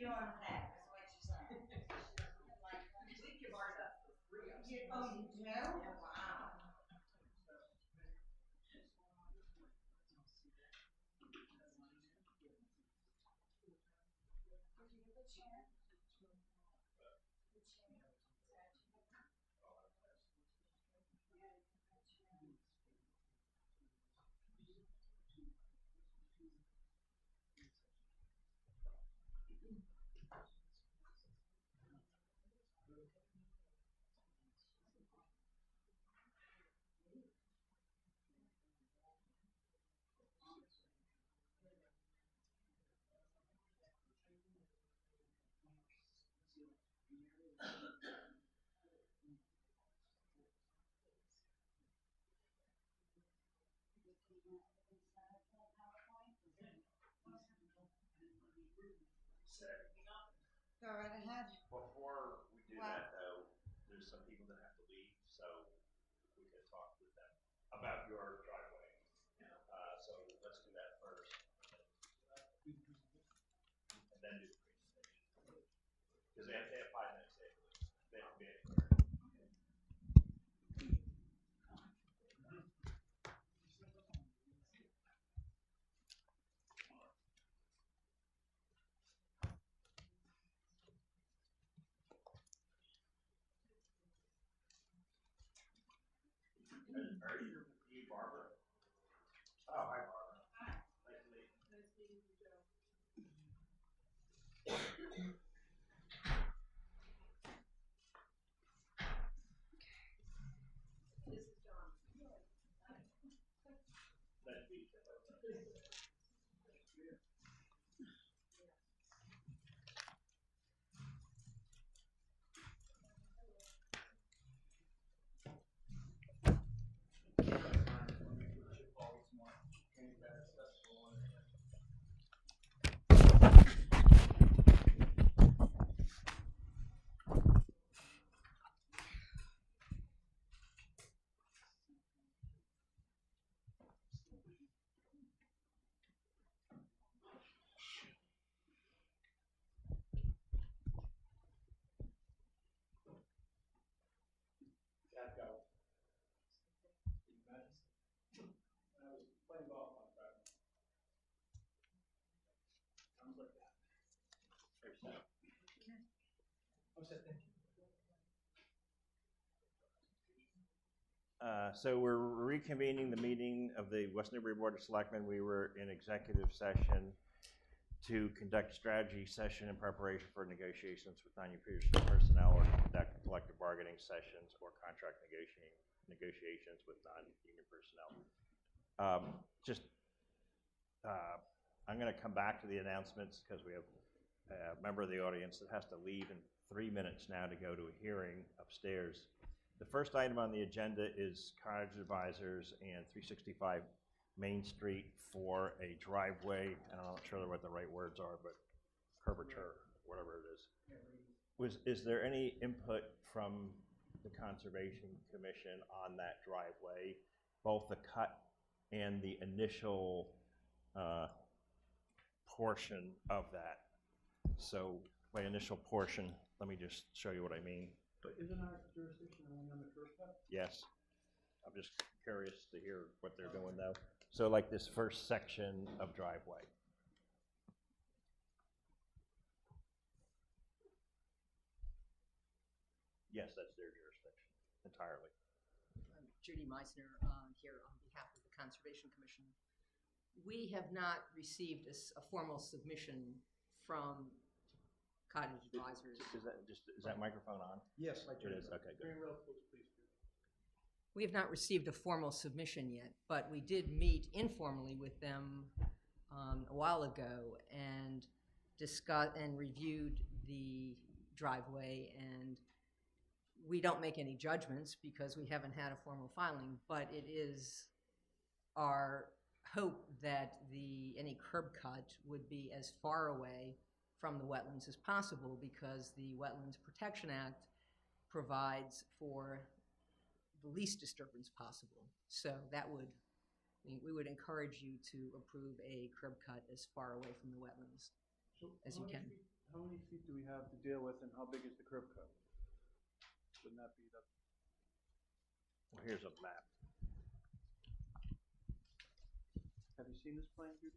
You know what I'm saying? That's what she's saying. Like, we give our stuff for free. Oh, you do? Wow. Go right ahead. Before we do that, though, there's some people that have to leave, so we could talk with them about your driveway. So let's do that first, and then do the presentation. Because they have 5 minutes. They have to be anywhere. Are you Barbara? Oh, hi, Barbara. Hi. Nice to meet you. Nice meeting you, Joe. This is John. Nice to meet you. Yeah, go. I was playing golf on Friday. Sounds like that. Oh, thank you. So we're reconvening the meeting of the West Newbury Board of Selectmen. We were in executive session to conduct a strategy session in preparation for negotiations with non-union personnel, or conduct collective bargaining sessions or contract negotiations with non-union personnel. I'm going to come back to the announcements because we have a member of the audience that has to leave in 3 minutes now to go to a hearing upstairs. The first item on the agenda is Cottage Advisors and 365 Main Street for a driveway, and I'm not sure what the right words are, but curvature, whatever it is. Is there any input from the Conservation Commission on that driveway, both the cut and the initial portion of that? So by initial portion, let me just show you what I mean. But isn't our jurisdiction only on the curb cut? Yes. I'm just curious to hear what they're doing though. So like this first section of driveway. Yes, that's their jurisdiction entirely. I'm Judy Meisner here on behalf of the Conservation Commission. We have not received a formal submission from Cottage Advisors. Is that microphone on? Yes, I do. It is. Okay, good. Very real close, please. We have not received a formal submission yet, but we did meet informally with them a while ago and discussed and reviewed the driveway, and we don't make any judgments because we haven't had a formal filing, but it is our hope that any curb cut would be as far away from the wetlands as possible, because the Wetlands Protection Act provides for the least disturbance possible. So that would, we would encourage you to approve a curb cut as far away from the wetlands So as you can. How many feet do we have to deal with, and how big is the curb cut? Wouldn't that be the? Here's a map. Have you seen this plan, Judy?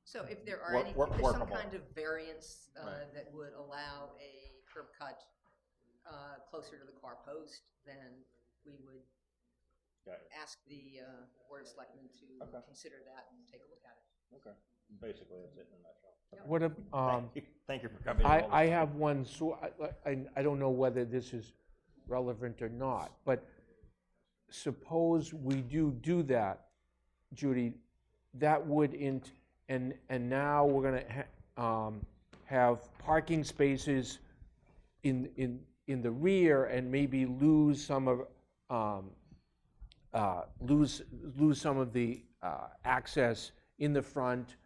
So if there are any, if there's some kind of variance Right. that would allow a curb cut closer to the car post, then we would ask the Board of Selectmen to consider that and take a look at it. Okay. Basically, that's it in a nutshell. What if, Thank you for coming. I have one, so I don't know whether this is relevant or not, but suppose we do that, Judy, that would, and now we're gonna have parking spaces in the rear and maybe lose some of, lose some of the access in the front,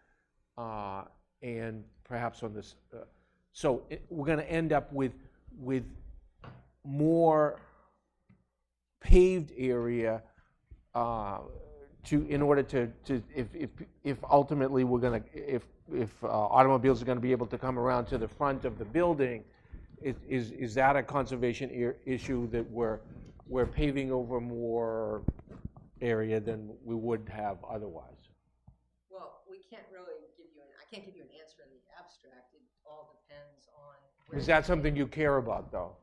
and perhaps on this, so we're going to end up with more paved area in order to if ultimately we're going to, if automobiles are going to be able to come around to the front of the building, is that a conservation issue that we're paving over more area than we would have otherwise? Well, we can't really give you I can't give you an answer in the abstract. It all depends on. Is that something you care about, though?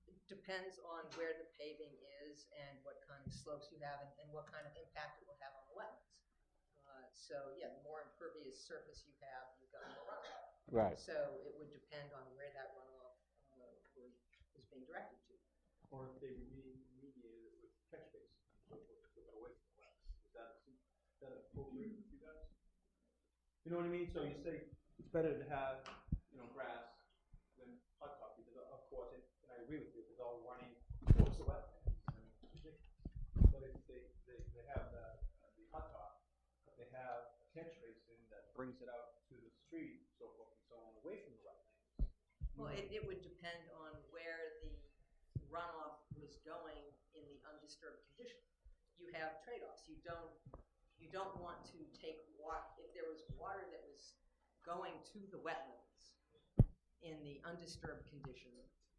It depends on where the paving is and what kind of slopes you have and what kind of impact it will have on the wetlands. So yeah, the more impervious surface you have, you've got more runoff. Right. So it would depend on where that runoff is being directed to. Or if they remediated it with catch basin, so forth, to get away from the wetlands. Is that appropriate with you guys? You know what I mean? So you say it's better to have, grass than hot top, because of course, and I agree with you, it's all running towards the wetlands. It's ridiculous. But if they have the hot top, but they have a catch basin that brings it out to the street, so forth and so on, away from the wetlands. Well, it would depend on where the runoff was going in the undisturbed condition. You have trade-offs. You don't want to take water, if there was water that was going to the wetlands in the undisturbed condition,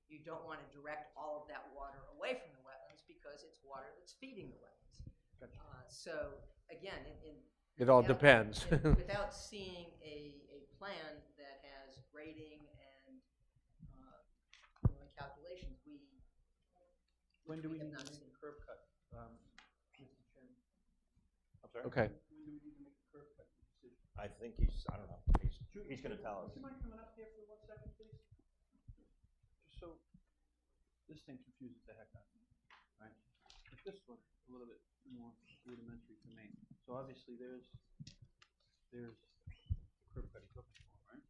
you don't want to direct all of that water away from the wetlands because it's water that's feeding the wetlands. Gotcha. So again, It all depends. without seeing a plan that has grading and calculations, When do we have need not to make seen. a curb cut, Mr. Chairman? I'm sorry? Okay. When do we need to make a curb cut decision? I think I don't know, he's going to tell us. Would you mind coming up here for 1 second, please? Just so, this thing confuses the heck out of me, right? But this one, a little bit more rudimentary to me. So obviously there's the curb cut he's looking for, right?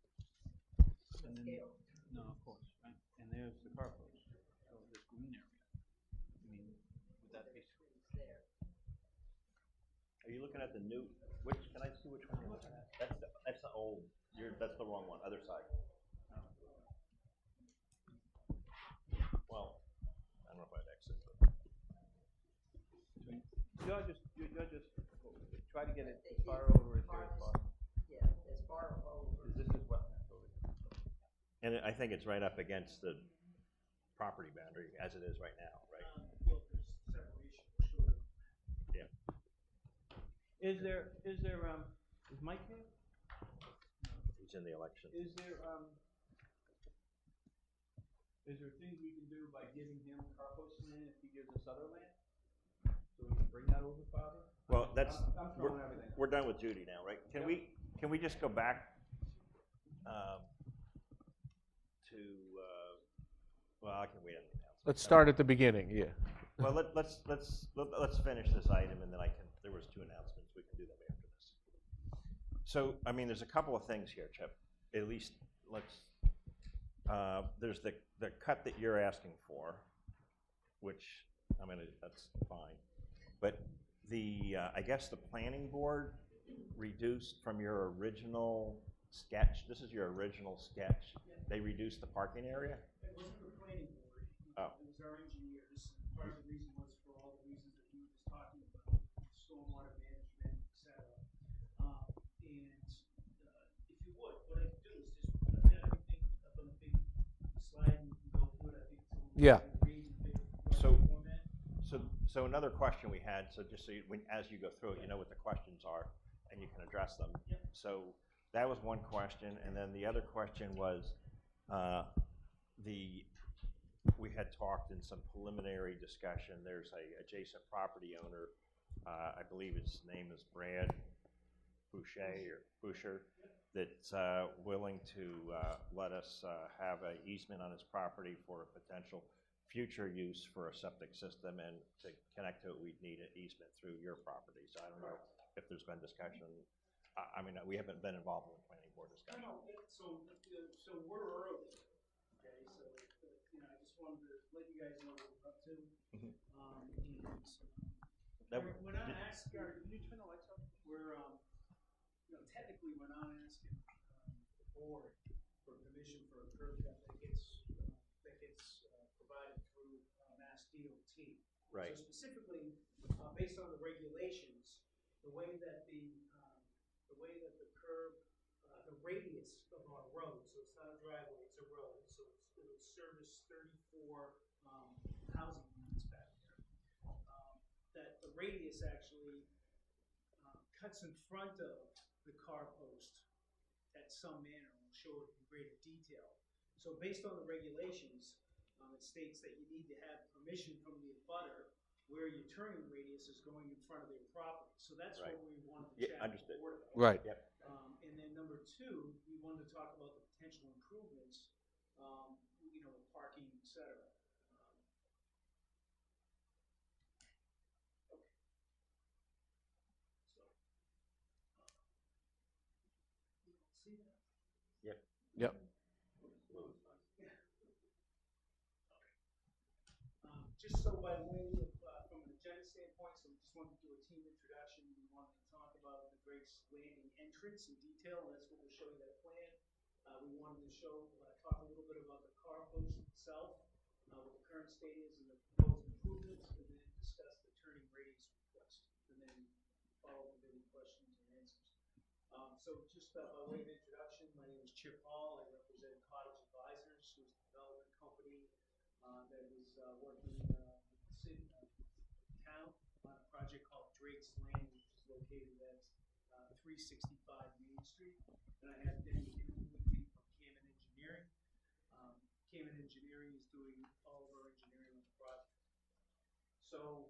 And then, Scale. no, of course, right? And there's the car post, so this green area. I mean, would that be? There. Are you looking at the new, can I see which one you're looking at? That's the old, that's the wrong one, other side. Well, I don't know if I'd exit, but. You're just try to get it as far over as there as possible. Yeah, as far over. This is wetlands over here. And I think it's right up against the property boundary as it is right now, right? Yeah. Is Mike here? He's in the election. Is there things we can do by giving him Carpo's land if he gives us other land? So we can bring that over farther? Well, I'm throwing everything. we're done with Judy now, right? Can we just go back to, well, I can wait on the announcement. Let's start at the beginning, yeah. Well, let's finish this item, and then there was 2 announcements, we can do them after this. So, I mean, there's a couple of things here, Chip, at least there's the cut that you're asking for, which I mean, that's fine. But the, I guess the planning board reduced from your original sketch, this is your original sketch, they reduced the parking area? It wasn't the planning board. Oh. It was our engineers. And part of the reason was for all the reasons that you were just talking about, stormwater management, et cetera. If you would, what I could do is just put everything up on a big slide and you can go through it. I think it's a little Yeah. big So- format. So another question we had, so just so you, as you go through it, you know what the questions are, and you can address them. Yep. So that was one question, and then the other question was, we had talked in some preliminary discussion, there's a adjacent property owner, I believe his name is Brad Boucher, that's willing to let us have an easement on his property for a potential future use for a septic system, and to connect to it, we'd need an easement through your property. So I don't know if there's been discussion. I mean, we haven't been involved in the planning board discussion. No, so we're early, okay, so, I just wanted to let you guys know what we're up to. Mhm. We're not asking, can you turn the lights off? We're, technically, we're not asking, the board for permission for a curb cut that gets provided through, Mass DOT. Right. So specifically, based on the regulations, the way that the curb, the radius of our road, so it's not a driveway, it's a road, so it'll service 34 housing units back there. That the radius actually cuts in front of the car post at some manner. We'll show it in greater detail. So based on the regulations, it states that you need to have permission from the abutter where your turning radius is going in front of their property. So that's Right. what we wanted to Yeah, chat understood. with the board about. Right. Yep. And then number two, we wanted to talk about the potential improvements, with parking, et cetera. Okay. So, you don't see that? Yep. Yep. Just so by way of, from an agenda standpoint, so we just wanted to do a team introduction. We wanted to talk about the Drake's Landing entrance in detail, and that's what we'll show you that plan. We wanted to talk a little bit about the car post itself, what the current state is and the proposed improvements, and then discuss the turning radius request, and then follow with any questions and answers. So just by way of introduction, my name is Chip Hall. I represent Cottage Advisors, who's a development company that is working with the city, town on a project called Drake's Landing, which is located at 365 Main Street. And I have Denny Newman with me from Kamen Engineering. Kamen Engineering is doing all of our engineering on the project. So,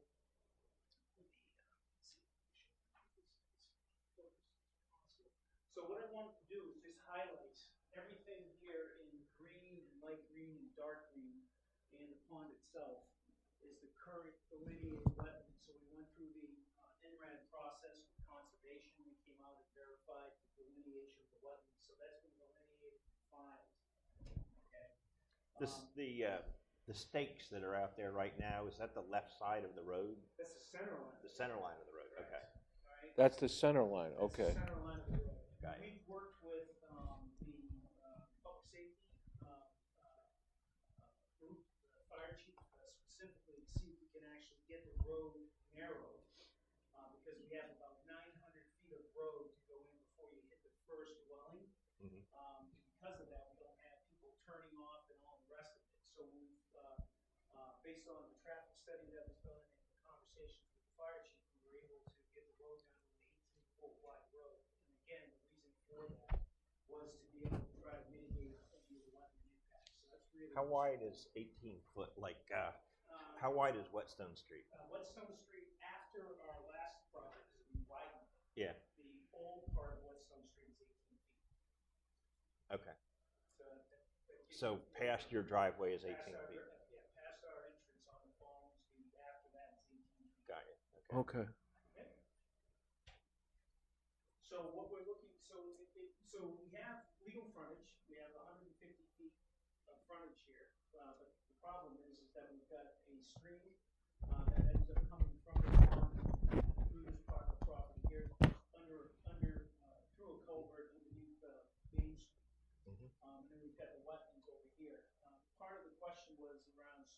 what I wanted to do is just highlight everything here in green and light green and dark green, and the pond itself is the current delineated wetland. So we went through the NRAD process with conservation. We came out and verified the delineation of the wetlands. So that's been delineated and defined. Okay. The stakes that are out there right now, is that the left side of the road? That's the center line. The center line of the road, okay. All right. That's the center line, okay. That's the center line of the road. Got it. We've worked with the public safety group, the fire chief specifically, to see if we can actually get the road narrowed, because we have about 900 feet of road to go in before you hit the first dwelling. Mhm. And because of that, we don't have people turning off and all the rest of it. So we've, based on the traffic study that was done and the conversations with the fire chief, we were able to get the road down to an 18-foot wide road. And again, the reason for that was to be able to try to mitigate any of the wetland impacts. So that's really. How wide is 18 foot, how wide is Whetstone Street? Whetstone Street, after our last project, because we widened it. Yeah, The old part of Whetstone Street is 18 feet. okay. So, that gives So you- past your driveway is 18 past our- feet? Yeah, past our entrance on the Falling Street, after that is 18 feet. Got it, Okay. Okay. So what we're looking, so we have legal frontage, we have 150 feet of frontage here, but the problem is that we've got a stream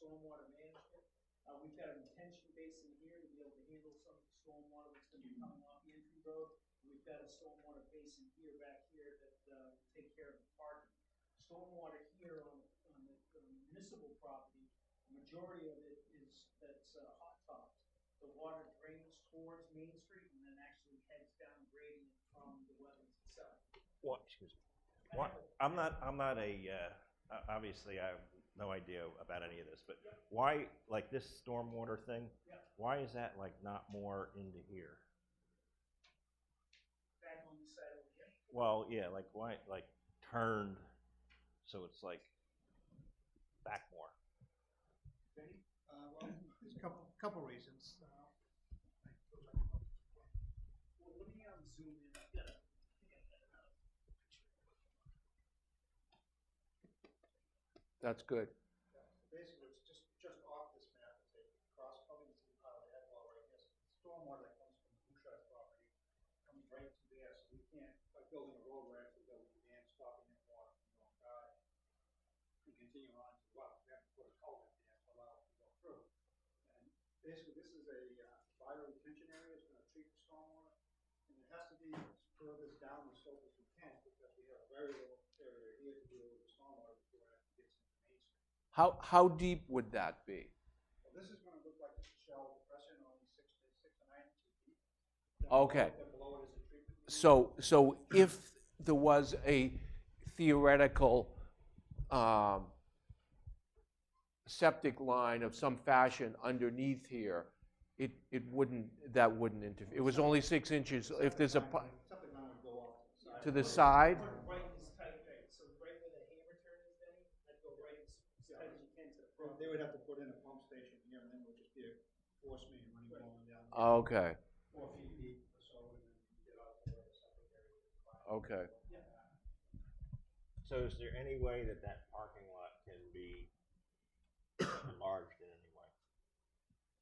stormwater management. We've got a retention basin here to be able to handle some of the stormwater that's gonna be coming off the entry road. We've got a stormwater basin here, back here, that, will take care of the parking. Stormwater here on the municipal property, the majority of it is, that's, hot topped. The water drains towards Main Street and then actually heads down gradient from the wetlands itself. What, excuse me. What, I'm not obviously I have no idea about any of this, but why, like this stormwater thing, why is that like not more into here? Back on this side over here. Well, yeah, like why, like turned, so it's like back more. Benny? Well, there's a couple reasons. Well, let me zoom in. I've got a, That's good. Basically, it's just off this map, it's a cross, probably you see part of the head wall right here. So the stormwater that comes from the Bouchard's property comes right to there, so we can't, by building a road, we're actually building a dam, stopping that water from going by and continue on to well. We have to put a culvert there to allow it to go through. And basically, this is a bio retention area. It's going to treat the stormwater, and it has to be as furthest down the slope as we can because we have a very low area here to deal with the stormwater before it actually gets into Main Street. How deep would that be? Well, this is going to look like it's a shallow depression, only 6 to 9 inches deep. Okay. Then below it is a treatment. So if there was a theoretical septic line of some fashion underneath here, that wouldn't interfere. It was only 6 inches. If there's a Something line would go off to the side. right is tight, right, so right where the hammer turn is, Benny, I'd go right as tight as you can to the front. They would have to put in a pump station here, and then it would just be a force main running going down. Okay. 4 feet deep or so, and then you get out to where the septic area is. Okay. So is there any way that that parking lot can be enlarged in any way?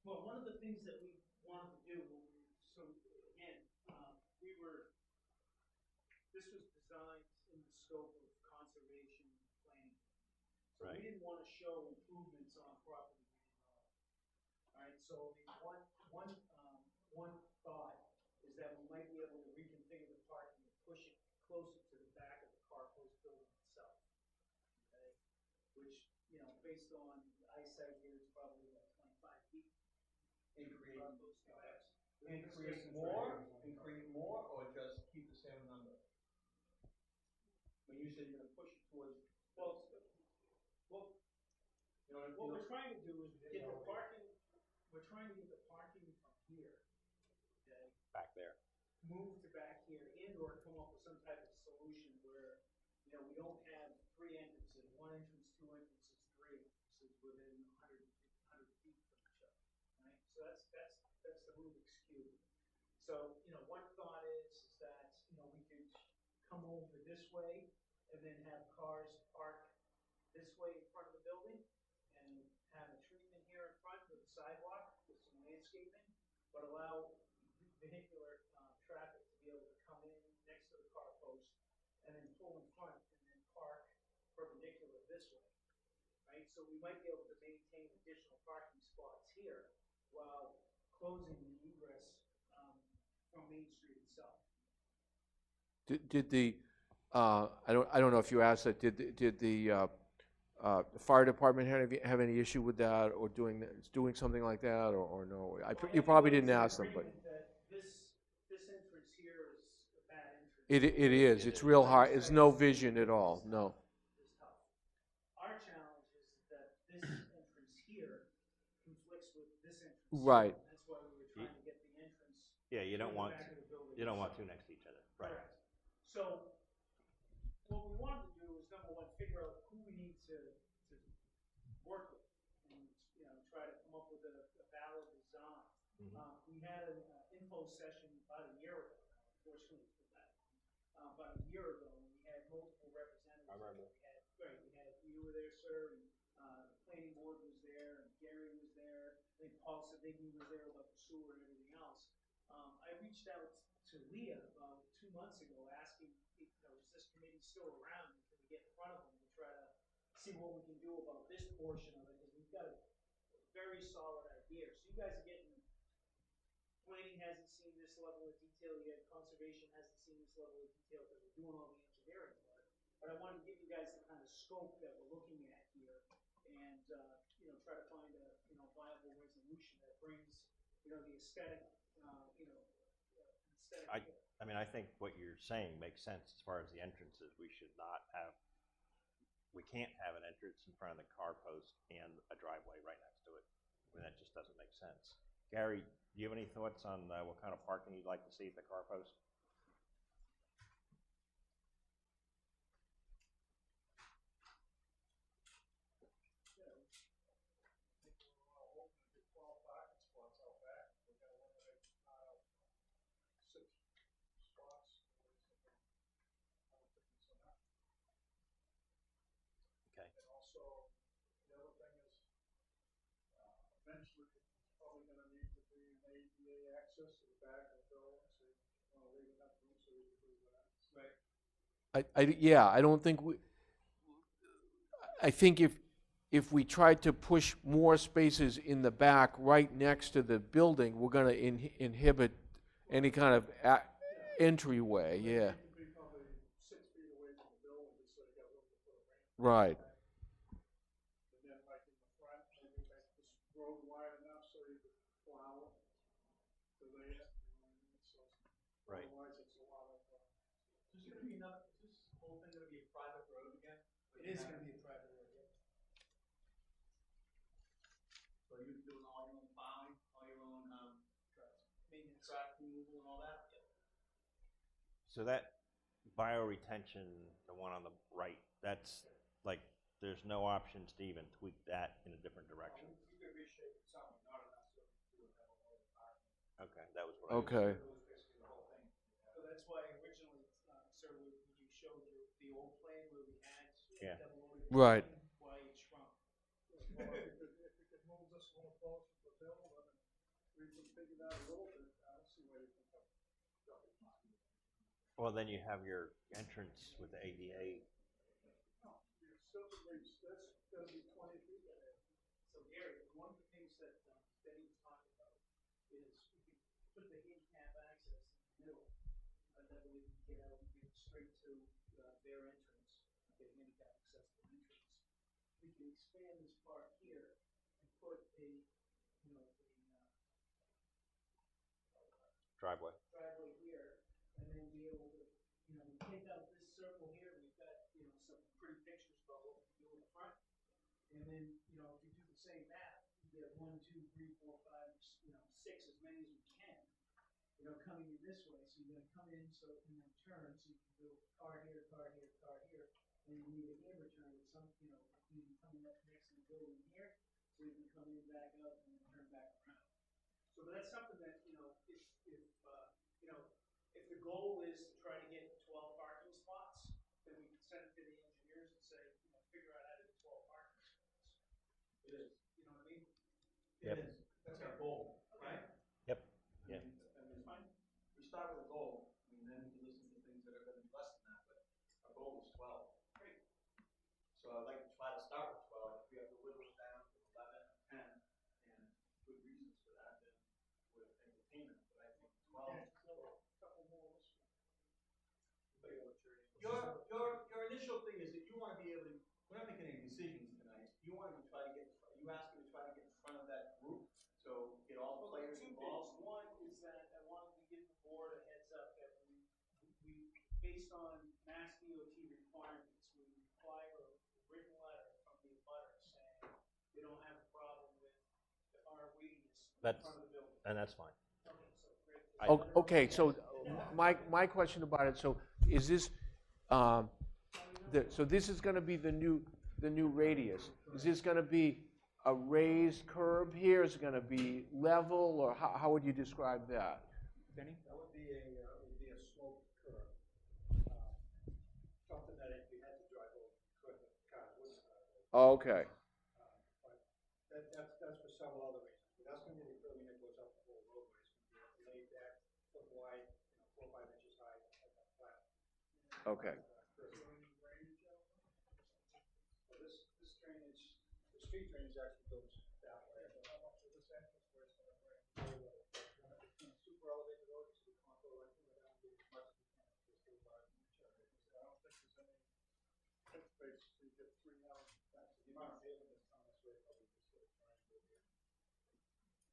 Well, one of the things that we wanted to do, so again, this was designed in the scope of conservation planning. So Right. we didn't want to show improvements on property we didn't own. All right, so one thought is that we might be able to reconfigure the parking and push it closer to the back of the car post building itself. Okay, which, based on eyesight here, it's probably like 25 feet. And create more, or just keep the same number? When you say you're going to push it towards. Well, what we're trying to do is get the parking, we're trying to get the parking from here, okay, Back there. move to back here and or come up with some type of solution where, we don't have 3 entrances, 1 entrance, 2 entrances, 3 entrances within 100 feet from each other, right? So that's the Rubik's Cube. So, one thought is that, we could come over this way and then have cars park this way in front of the building and have a treatment here in front with a sidewalk with some landscaping, but allow vehicular traffic to be able to come in next to the car post and then pull in front and then park perpendicular this way, right? So we might be able to maintain additional parking spots here while closing the egress from Main Street itself. Did the I don't know if you asked that. Did the fire department have any issue with that or doing something like that or no? You probably didn't ask them, but This entrance here is a bad entrance. it is. It's real hard. It's no vision at all. No. It's tough. Our challenge is that this entrance here conflicts with this entrance. Right. That's why we were trying to get the entrance. Yeah, you don't in the want back of the building. two next to each other. Right. Correct. So what we wanted to do is, number one, figure out who we need to work with and, try to come up with a valid design. We had an info session about a year ago, unfortunately for that. About a year ago, and we had multiple representatives. I remember. You were there, sir, and the planning board was there, and Gary was there. I think Paul Savigny was there about the sewer and everything else. I reached out to Leah about 2 months ago asking, is this committee still around? Can we get in front of them to try to see what we can do about this portion of it? Because we've got to very solid idea. So you guys are getting, planning hasn't seen this level of detail yet, conservation hasn't seen this level of detail because we're doing all the engineering work. But I wanted to give you guys the kind of scope that we're looking at here and, try to find a, viable resolution that brings, the aesthetic, aesthetic. I mean, I think what you're saying makes sense as far as the entrances. We can't have an entrance in front of the car post and a driveway right next to it. I mean, that just doesn't make sense. Gary, do you have any thoughts on what kind of parking you'd like to see at the car post? Okay. And also, the other thing is, eventually, it's probably gonna need to be an ADA access to the back of the building, so you wanna leave enough room so you can do that. Right. I don't think I think if we tried to push more spaces in the back right next to the building, we're gonna inhibit any kind of entryway, yeah. You could be probably 6 feet away from the building, just so you got room to put a ramp. Right. And then like in the front, maybe make this road wide enough so you could plow to there, so. Right. Otherwise, it's a lot of, is this whole thing gonna be a private road again? It is gonna be a private road, yeah. So you're doing all your own plowing, all your own, maintenance, track removal and all that? Yeah. So that bioretention, the one on the right, that's like, there's no options to even tweak that in a different direction. You could reshape it some, not enough so you would have a lot of parking. Okay, that was what Okay. It was basically the whole thing. So that's why originally, sir, when you showed the old plan where we had Yeah. double loaded Right. parking, why it shrunk. Well, if you could move this a little closer to the building, we can figure that a little bit, I don't see why you can have double parking. Well, then you have your entrance with the ADA. No, you're still, that's gonna be 20 feet ahead. So Gary, one of the things that, Benny was talking about is we could put the handicap access in the middle. That way we can get out and get straight to, their entrance, get handicap accessible entrance. We can expand this part here and put a, Driveway. driveway here, and then be able to, we take out this circle here, we've got, some pretty pictures about what we can do in the front. And then, if you do the same math, you get 1, 2, 3, 4, 5, 6, as many as we can, coming in this way. So you're gonna come in, so, and then turn, so you can do car here, car here, car here, and you need a hammer turn with some, maybe coming up next to the building here, so you can come in, back up, and then turn back around. So but that's something that, if the goal is to try to get 12 parking spots, then we can send it to the engineers and say, figure out how to get 12 parking spots. It is. You know what I mean? Yep. It is. That's our goal, right? Yep. Yeah. I mean, it's fine. We start with a goal, I mean, then we can listen to things that are gonna be less than that, but our goal is 12. Great. So I'd like to try to start with 12. If we have to whittle it down to 11 or 10, and good reasons for that, then we'll entertain it. But I think 12 is a couple more. Your initial thing is that you want to be able to, we're not making any decisions tonight. You want to try to get, you asking to try to get in front of that group, so get all the players involved? One is that I wanted to give the board a heads up that we based on Mass DOT requirements, we require a written letter from the abutter saying they don't have a problem with our radius in front of the building. And that's fine. Okay, so great. Okay, so my question about it, so is this, so this is gonna be the new radius. Is this gonna be a raised curb here? Is it gonna be level, or how would you describe that? Benny? That would be a sloped curve. Something that if you had to drive over, cars wouldn't drive over. Okay. But that's for several other reasons. But that's gonna be the curving that goes up the whole roadway. It's gonna be laid back, foot wide, 4 or 5 inches high, like a flat. Okay. So this drainage, the street drainage actually goes that way. catch basin, so you get 3 houses back. The amount of pavement that's on this way, probably just get a triangle here.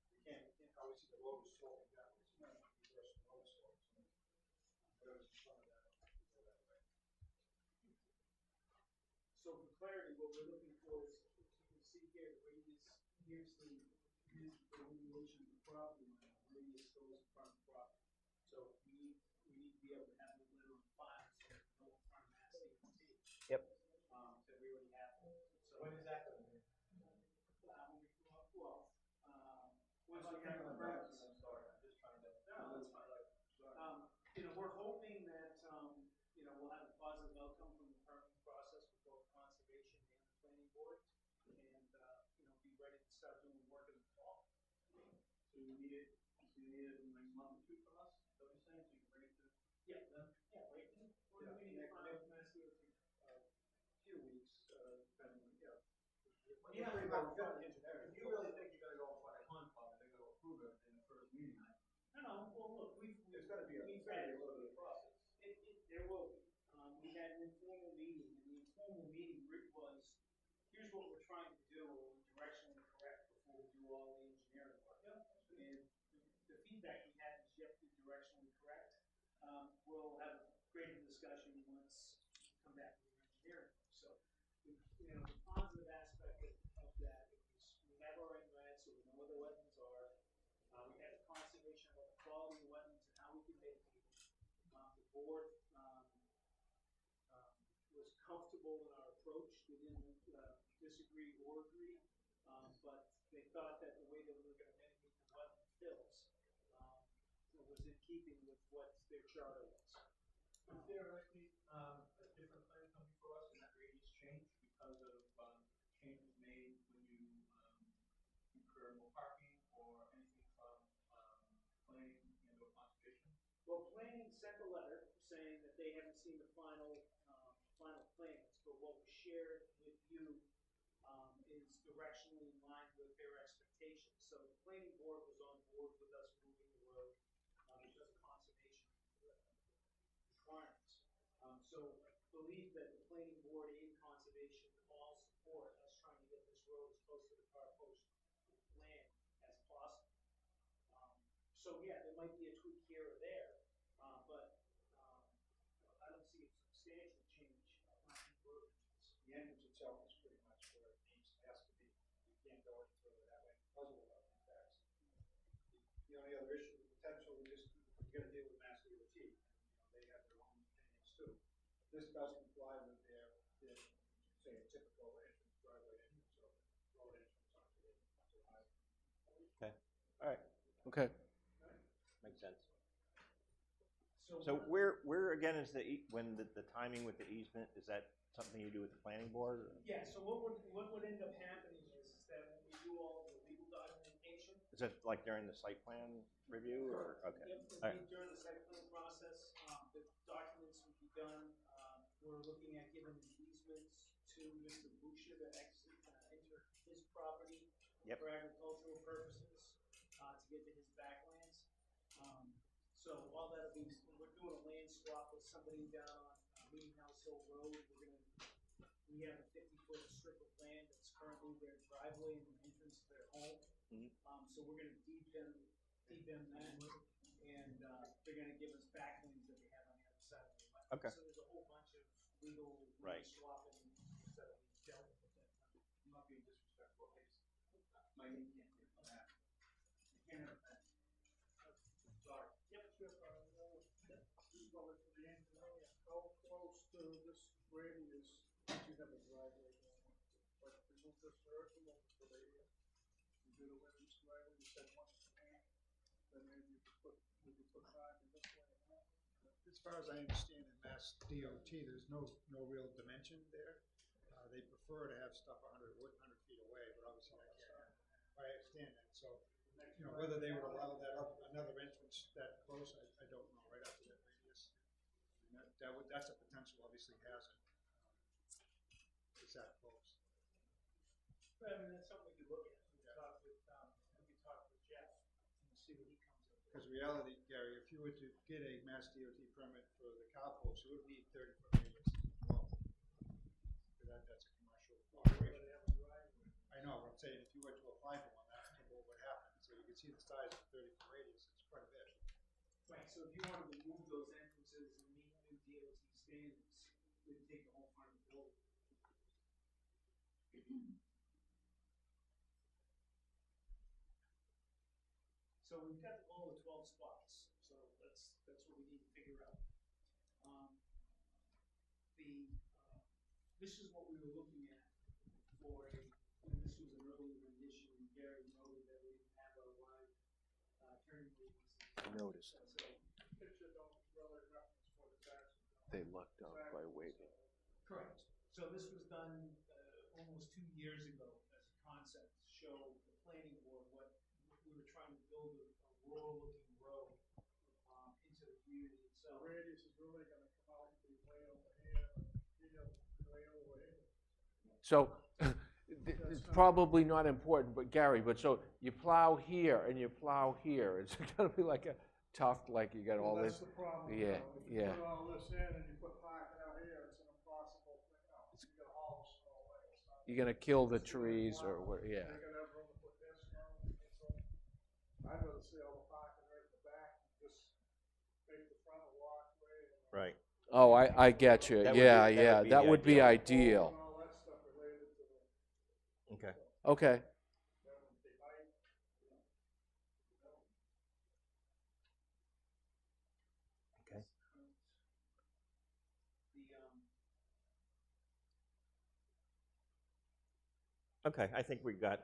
You can't, obviously the road is sloping downwards, you might want to reverse the road slope, so whatever's in front of that, you go that way. So for clarity, what we're looking for is, you can see here, the radius, here's the delineation of the property line, the radius goes in front of the property. So we need to be able to have a letter on file, so we know in front of Mass DOT. Yep. That we already have. So When is that gonna be? Once we have the permits. I'm sorry, I'm just trying to. No, that's fine. We're hoping that, we'll have a positive outcome from the permitting process with both conservation and the planning board. And, be ready to start doing work in the fall. So you need it in like a month or two from us? Is that what you're saying? So you're ready to? Yeah, right. When do we need to file with Mass DOT? Few weeks, depending on, Yeah, We've got engineering. if you really think you're gonna go in front of Concom and they're gonna approve it in the first meeting, no, well, look, There's gotta be a we've had little bit of process. There will be. We had an informal meeting, and the informal meeting was, here's what we're trying to do, and we're directionally correct before we do all the engineering work. And the feedback we had is, yep, you're directionally correct. We'll have a greater discussion once we come back with the engineering work. So, the positive aspect of that is we have our inlet, so we know where the wetlands are. We had a conservation about the quality of wetlands and how we can mitigate it. The board was comfortable in our approach. They didn't disagree or agree, but they thought that the way that we were going to mitigate the wetland fills was in keeping with what their charter was. Is there actually, a different plan coming for us in that radius change because of, changes made when you, incur more parking or anything from, planning and or conservation? Well, planning sent a letter saying that they haven't seen the final plans, but what was shared with you is directionally in line with their expectations. So the planning board was on board with us moving the road because of conservation requirements. So I believe that the planning board and conservation all support us trying to get this road as close to the car post land as possible. So yeah, there might be a tweak here or there, but I don't see a substantial change on the road. The entrance itself is pretty much where it has to be. You can't go any further that way because of the wetland impacts. The only other issue, potential, is you're gonna deal with Mass DOT, and, they have their own opinions too. This does comply with their say, a typical entrance, driveway entrance, or road entrance onto the highway. Okay, all right, Okay. makes sense. So So where again is when the timing with the easement, is that something you do with the planning board? Or? yeah, so what would end up happening is that when we do all the legal documentation. Is that like during the site plan review or, okay? Yep, All right. during the site plan process, the documents would be done. We're looking at giving easements to Mr. Boucher to enter his property for agricultural purposes, to get to his backlands. So all that'll be, we're doing a land swap with somebody down on Meeting House Hill Road. We have a 50-foot strip of land that's currently their driveway and the entrance to their home. So we're gonna deed them that, and they're gonna give us backlands that they have on the other side of the land. Okay. So there's a whole bunch of legal Right. swapping that we dealt with at that time. I'm not being disrespectful, my name can't hear from that. I can't have that. Sorry. Yep, sure. Going to the engineer, how close to this radius do you have a driveway going? Like, remove this circle over the radius, you do the women's driveway, you said one plan, then maybe we could put parking this way and that. As far as I understand in Mass DOT, there's no real dimension there. They prefer to have stuff 100 feet away, but obviously I can't. I understand that, so, whether they would allow that up, another entrance that close, I don't know, right up to that radius. And that's a potential, obviously, hazard. It's that close. But I mean, that's something we could look at. We could talk with Jeff and see what he comes up with. Because reality, Gary, if you were to get a Mass DOT permit for the cow post, you would need 30-foot radius as well. saying if you were to apply for one, that's what would happen. So you can see the size of the 30-foot radius, it's quite a bit. Right, so if you wanted to move those entrances and meet new DOT standards, we'd take the whole front of the building. So we've got the goal of 12 spots, so that's what we need to figure out. This is what we were looking at for and this was an earlier rendition, and Gary noted that we didn't have a live turning radius. I noticed. So Picture don't really reference what it's actually. They lucked out by waiting. correct. So this was done almost 2 years ago as a concept to show the planning board what we were trying to build a rural-looking road into the community itself. The radius is really gonna come out and be way over here, way over here. So, it's probably not important, but Gary, but so you plow here and you plow here, it's gonna be like a tough, like you got all Well, this. that's the problem. Yeah, If you yeah. put all this in and you put parking out here, it's an impossible thing. You gotta haul the snow away. It's not- You're gonna kill the trees or what, yeah. You're gonna have room to put this snow. I'd rather see all the parking right in the back, just make the front a walkway. Right. Oh, I get you, That would yeah, be- that yeah, would be that the would be ideal. ideal. And all that stuff related to the, Okay. Okay, that would be height. Okay. Okay, I think we got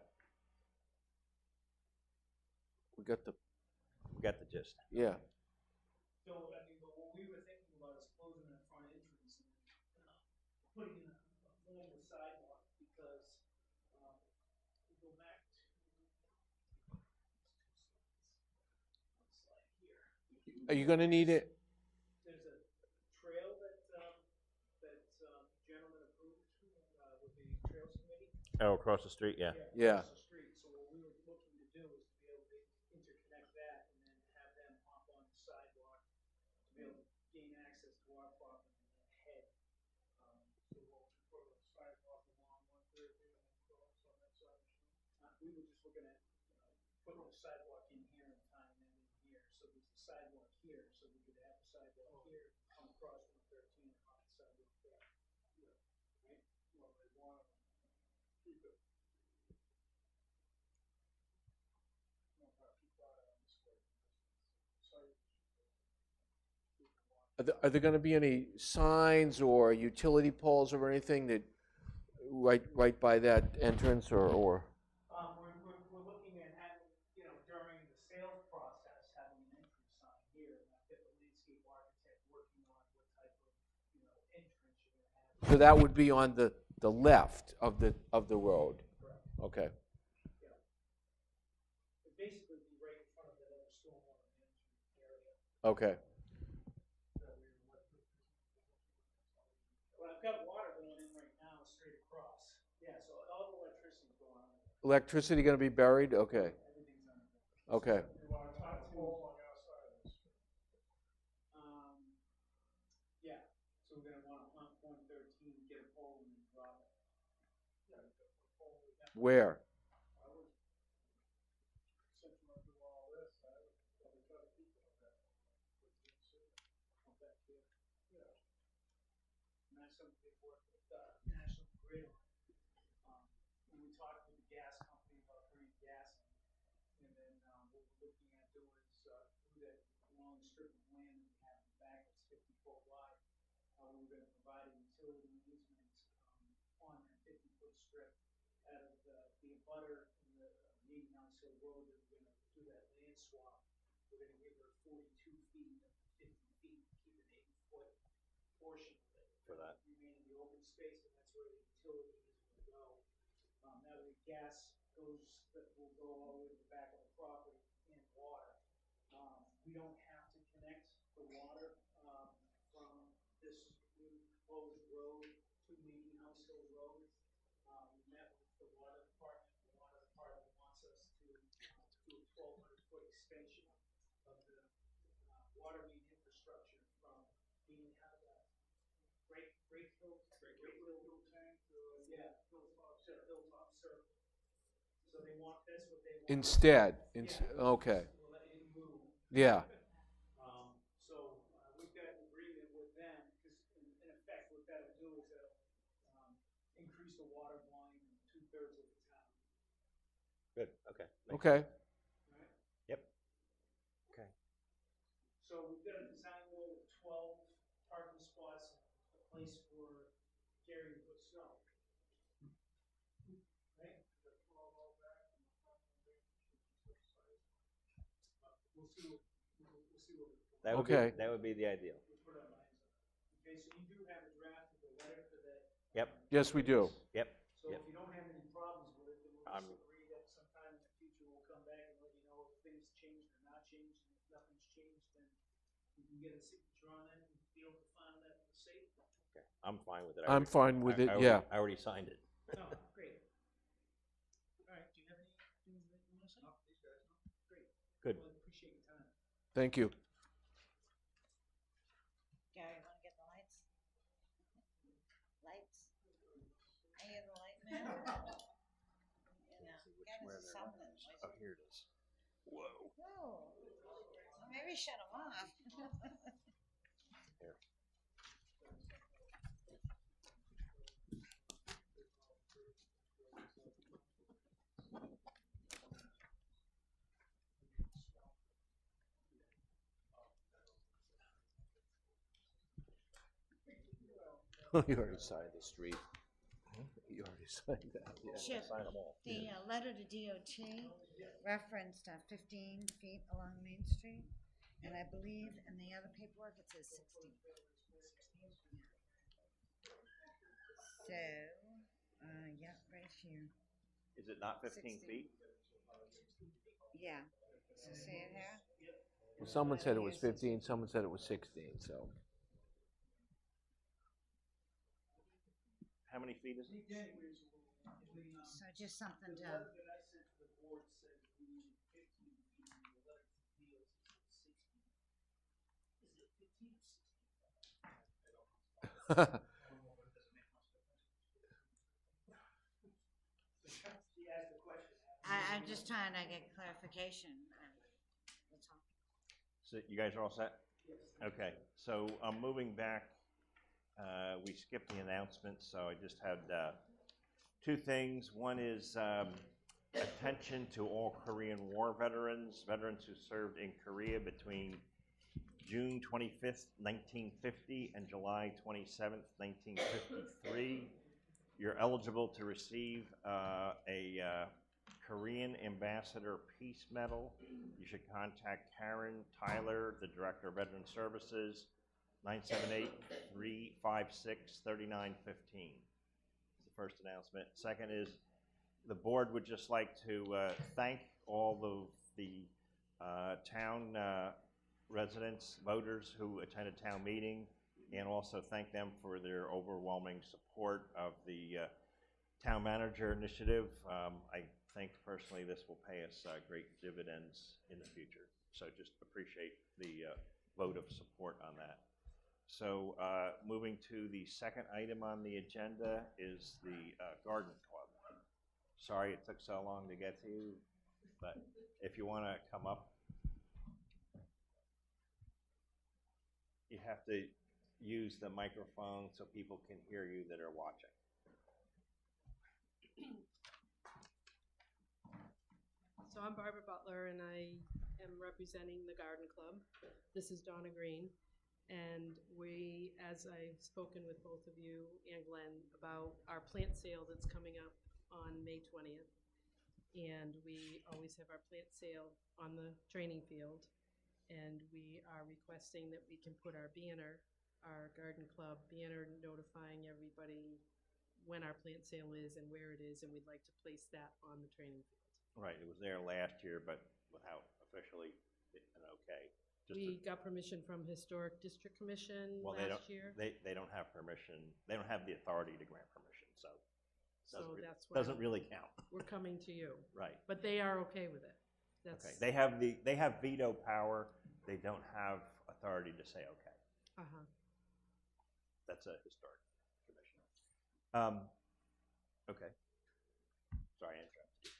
the gist. yeah. So, I mean, but what we were thinking about is closing that front entrance and putting in a longer sidewalk because we go back to slide here. Are you gonna need it? There's a trail that gentleman approved with the Trails Committee. Oh, across the street, yeah. Yeah. Across the street. So what we were looking to do is to be able to interconnect that and then have them hop on the sidewalk to be able to gain access to our property and then head. So we'll put a sidewalk along 130 and then cross on that side of the street. We were just looking at putting a sidewalk in here and tying that in here. So there's a sidewalk here, so we could have a sidewalk here, come across 113 and hop the sidewalk there. Right? Well, they want to keep it. Not too far down this way. Site. Are there gonna be any signs or utility poles or anything that, right by that entrance or? We're looking at having, during the sales process, having an entry sign here, and I've got the landscape architect working on what type of, entrance you're gonna have. So that would be on the left of the road? Correct. Okay, Yeah. It'd basically be right in front of that other stormwater management area. okay. Well, I've got water going in right now, straight across. Yeah, so all the electricity's going on. Electricity gonna be buried? Okay, Everything's under. okay. You want to tie a pole on your side of the street. Yeah, so we're gonna want to pump 113, get a pole and then drop it. Yeah, you got the pole with that. Where? I would, since you want to do all this, I would probably try to keep it on that. Pump back here. Yeah. And that's something they've worked with National Grid on. When we talked with the gas company about bringing gas in, and then what we're looking at doing is through that long strip of land that we have in the back that's 50-foot wide, we're going to provide a utility easement on that 50-foot strip out of the abutter in the Meeting House Hill Road that we're going to do that land swap. We're going to give her 42 feet of the 50 feet, keep an 8-foot portion of it. For that. Remain in the open space, and that's where the utility is going to go. Now the gas will go all the way to the back of the property and water. We don't have to connect the water from this new proposed road to Meeting House Hill Road. We met with the water department. The water department wants us to do a 1,200-foot extension of the water main infrastructure from Meeting House, Great Hill tank to Hilltop Circle. So they want, that's what they want. Instead, Yeah. okay, We'll let you move. yeah, So we've got an agreement with them, because in effect, what that'll do is it'll increase the water volume in 2/3 of the town. Good, okay. Makes okay. sense. Right? Yep. Okay. So we've got a design wall with 12 parking spots and a place for Gary to put snow. Right? The 12 all back and the front one there. We'll see what, we'll see what. That would Okay. be, that would be the ideal. We'll put our minds on it. Okay, so you do have a draft of the letter for that. Yep. Yes, we do. Yep. So Yep. if you don't have any problems with it, then we'll I'm- just agree that sometime in the future we'll come back and let you know if things changed or not changed, and if nothing's changed, then we can get a signature on it and be able to find that for safe. Okay. I'm fine with it. I'm fine with it, yeah. I already signed it. Oh, great. All right, do you have anything that you want to say? No, these guys, no. Great. Good. Well, I appreciate your time. Thank you. Gary, wanna get the lights? Lights? I hear the light man. You know, gotta do something. Oh, here it is. Whoa. Whoa. Maybe shut them off. Here. You already signed the street. You already signed that, yeah. Chip, Sign them all. the letter to DOT referenced 15 feet along Main Street, and I believe in the other paperwork it says 16. So, yeah, right here. Is it not 15 16. feet? Yeah. So see it here? Well, someone said it was 15, someone said it was 16, so. How many feet is it? So just something The to, letter that I sent to the board said we needed 15 feet, and the letter to the DOT said 16. Is it 15 or 16? She asked the question. I'm just trying to get clarification. That's all. So you guys are all set? Yes. Okay, so I'm moving back. We skipped the announcements, so I just had two things. One is attention to all Korean War veterans, veterans who served in Korea between June 25th, 1950 and July 27th, 1953. You're eligible to receive a Korean Ambassador Peace Medal. You should contact Karen Tyler, the Director of Veteran Services, 978-356-3915. It's the first announcement. Second is the board would just like to thank all of the town residents, voters who attended town meeting, and also thank them for their overwhelming support of the town manager initiative. I think personally this will pay us great dividends in the future. So just appreciate the vote of support on that. So moving to the second item on the agenda is the garden club. Sorry it took so long to get to you, but if you want to come up, you have to use the microphone so people can hear you that are watching. So I'm Barbara Butler, and I am representing the Garden Club. This is Donna Green, and we, as I've spoken with both of you and Glenn about our plant sale that's coming up on May 20th, and we always have our plant sale on the training field, and we are requesting that we can put our banner, our Garden Club banner, notifying everybody when our plant sale is and where it is, and we'd like to place that on the training field. Right, it was there last year, but without officially an okay. Just We got permission from Historic District Commission last year. They don't have permission. They don't have the authority to grant permission, so So that's why doesn't really count. we're coming to you. Right. But they are okay with it. That's, Okay. They have veto power. They don't have authority to say okay. uh-huh. That's a historic commission. Okay. Sorry, I interrupted you.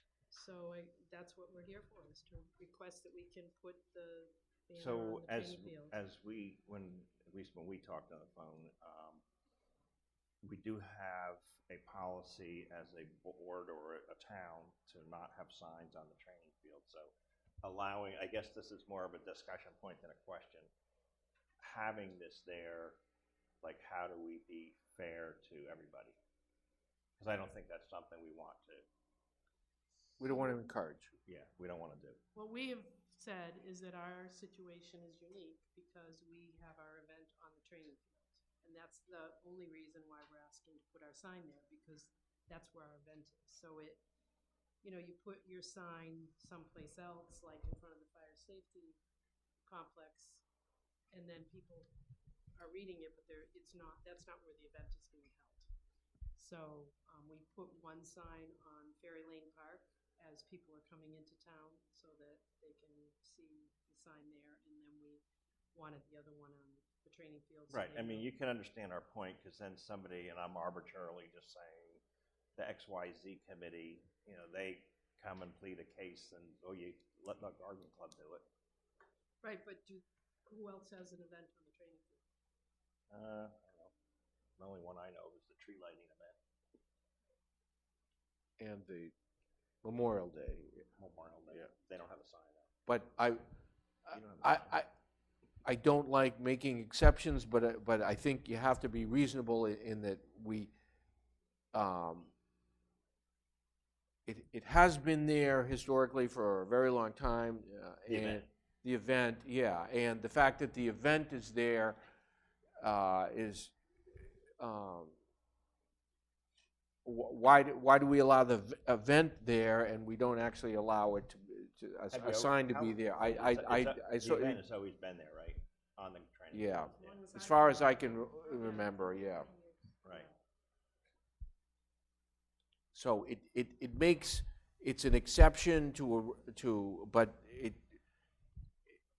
So that's what we're here for, is to request that we can put the banner So on the as, training field. as we, when, at least when we talked on the phone, we do have a policy as a board or a town to not have signs on the training field. So allowing, I guess this is more of a discussion point than a question. Having this there, like, how do we be fair to everybody? Because I don't think that's something we want to, We don't want to encourage. yeah, we don't want to do. What we have said is that our situation is unique because we have our event on the training field. And that's the only reason why we're asking to put our sign there, because that's where our event is. So it, you put your sign someplace else, like in front of the fire safety complex, and then people are reading it, but that's not where the event is being held. So we put one sign on Ferry Lane Park as people are coming into town so that they can see the sign there, and then we wanted the other one on the training field. So Right, I mean, you can understand our point, because then somebody, and I'm arbitrarily just saying, the XYZ committee, they come and plead a case, and, you let the garden club do it. Right, but who else has an event on the training field? I don't know. The only one I know is the tree lighting event, And the Memorial Day. Memorial Day. Yeah. They don't have a sign up. But You don't have a sign. I don't like making exceptions, but I think you have to be reasonable in that it has been there historically for a very long time. The and event. The event, yeah, and the fact that the event is there is, why do we allow the event there and we don't actually allow it a sign to be there? The event has always been there, right, on the training. Yeah. field. As far as I can remember, yeah. Right. So it makes, it's an exception but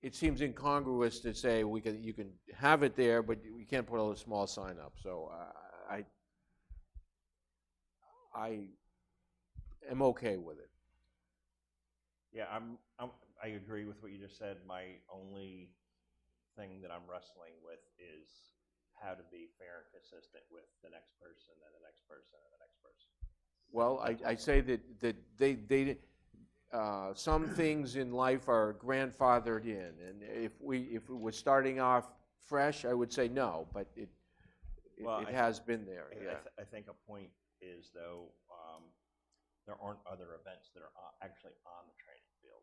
it seems incongruous to say you can have it there, but we can't put a small sign up. So I am okay with it. Yeah, I agree with what you just said. My only thing that I'm wrestling with is how to be fair and consistent with the next person and the next person and the next person. Well, I say that they some things in life are grandfathered in, and if it was starting off fresh, I would say no, but it has been there. Yeah. I think a point is, though, there aren't other events that are actually on the training field,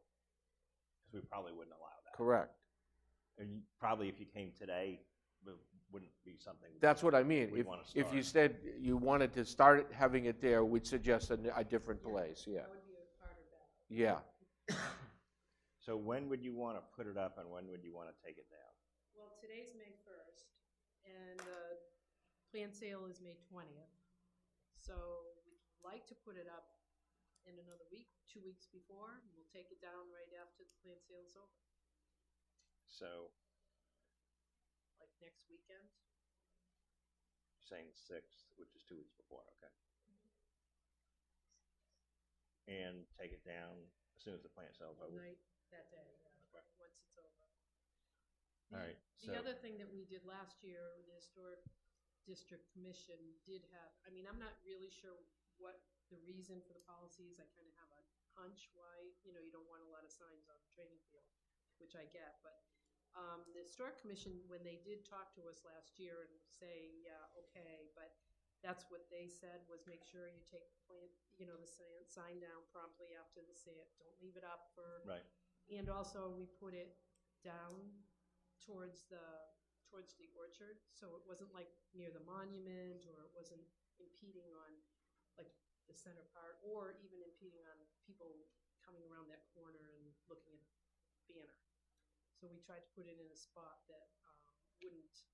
because we probably wouldn't allow that. Correct. And probably if you came today, it wouldn't be something. That's what I mean. If you said you wanted to start having it there, we'd suggest a different place. Yeah. That would be a harder battle. Yeah. So when would you want to put it up, and when would you want to take it down? Well, today's May 1st, and the plant sale is May 20th. So we'd like to put it up in another week, 2 weeks before. We'll take it down right after the plant sale is over, So like next weekend. saying the 6th, which is 2 weeks before, okay. And take it down as soon as the plant sale's over. Night that day, yeah, Okay. once it's over. All right, The so- other thing that we did last year, the Historic District Commission did have, I mean, I'm not really sure what the reason for the policy is. I kind of have a hunch why, you don't want a lot of signs on the training field, which I get, but the Historic Commission, when they did talk to us last year and say, yeah, okay, but that's what they said was make sure you take the plant, the sign down promptly after the sale. Don't leave it up for. Right. And also, we put it down towards the orchard, so it wasn't like near the monument, or it wasn't impeding on like the center part, or even impeding on people coming around that corner and looking at the banner. So we tried to put it in a spot that wouldn't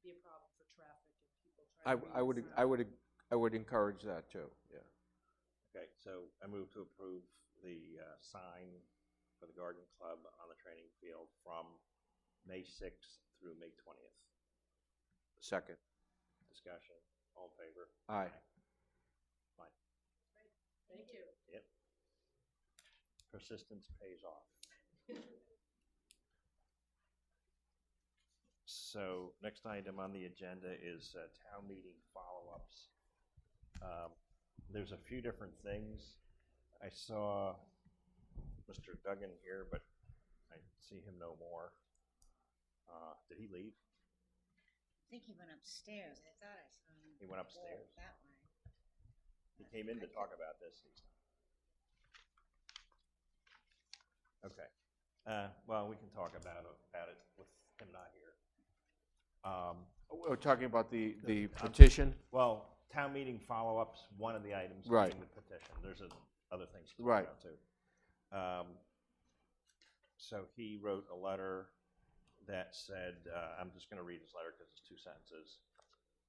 be a problem for traffic and people trying to read the sign. I would encourage that too. Yeah. Okay, so I move to approve the sign for the garden club on the training field from May 6th through May 20th. Second. Discussion, all in favor? Aye. Fine. Thank you. Yep. persistence pays off. So next item on the agenda is town meeting follow-ups. There's a few different things. I saw Mr. Duggan here, but I see him no more. Did he leave? I think he went upstairs. I thought I saw him. He went upstairs? That way. He came in to talk about this. Okay. Well, we can talk about it with him not here. We're talking about the petition? Well, town meeting follow-ups, one of the items Right. being the petition. There's other things to talk Right. about too. So he wrote a letter that said, I'm just going to read his letter because it's 2 sentences.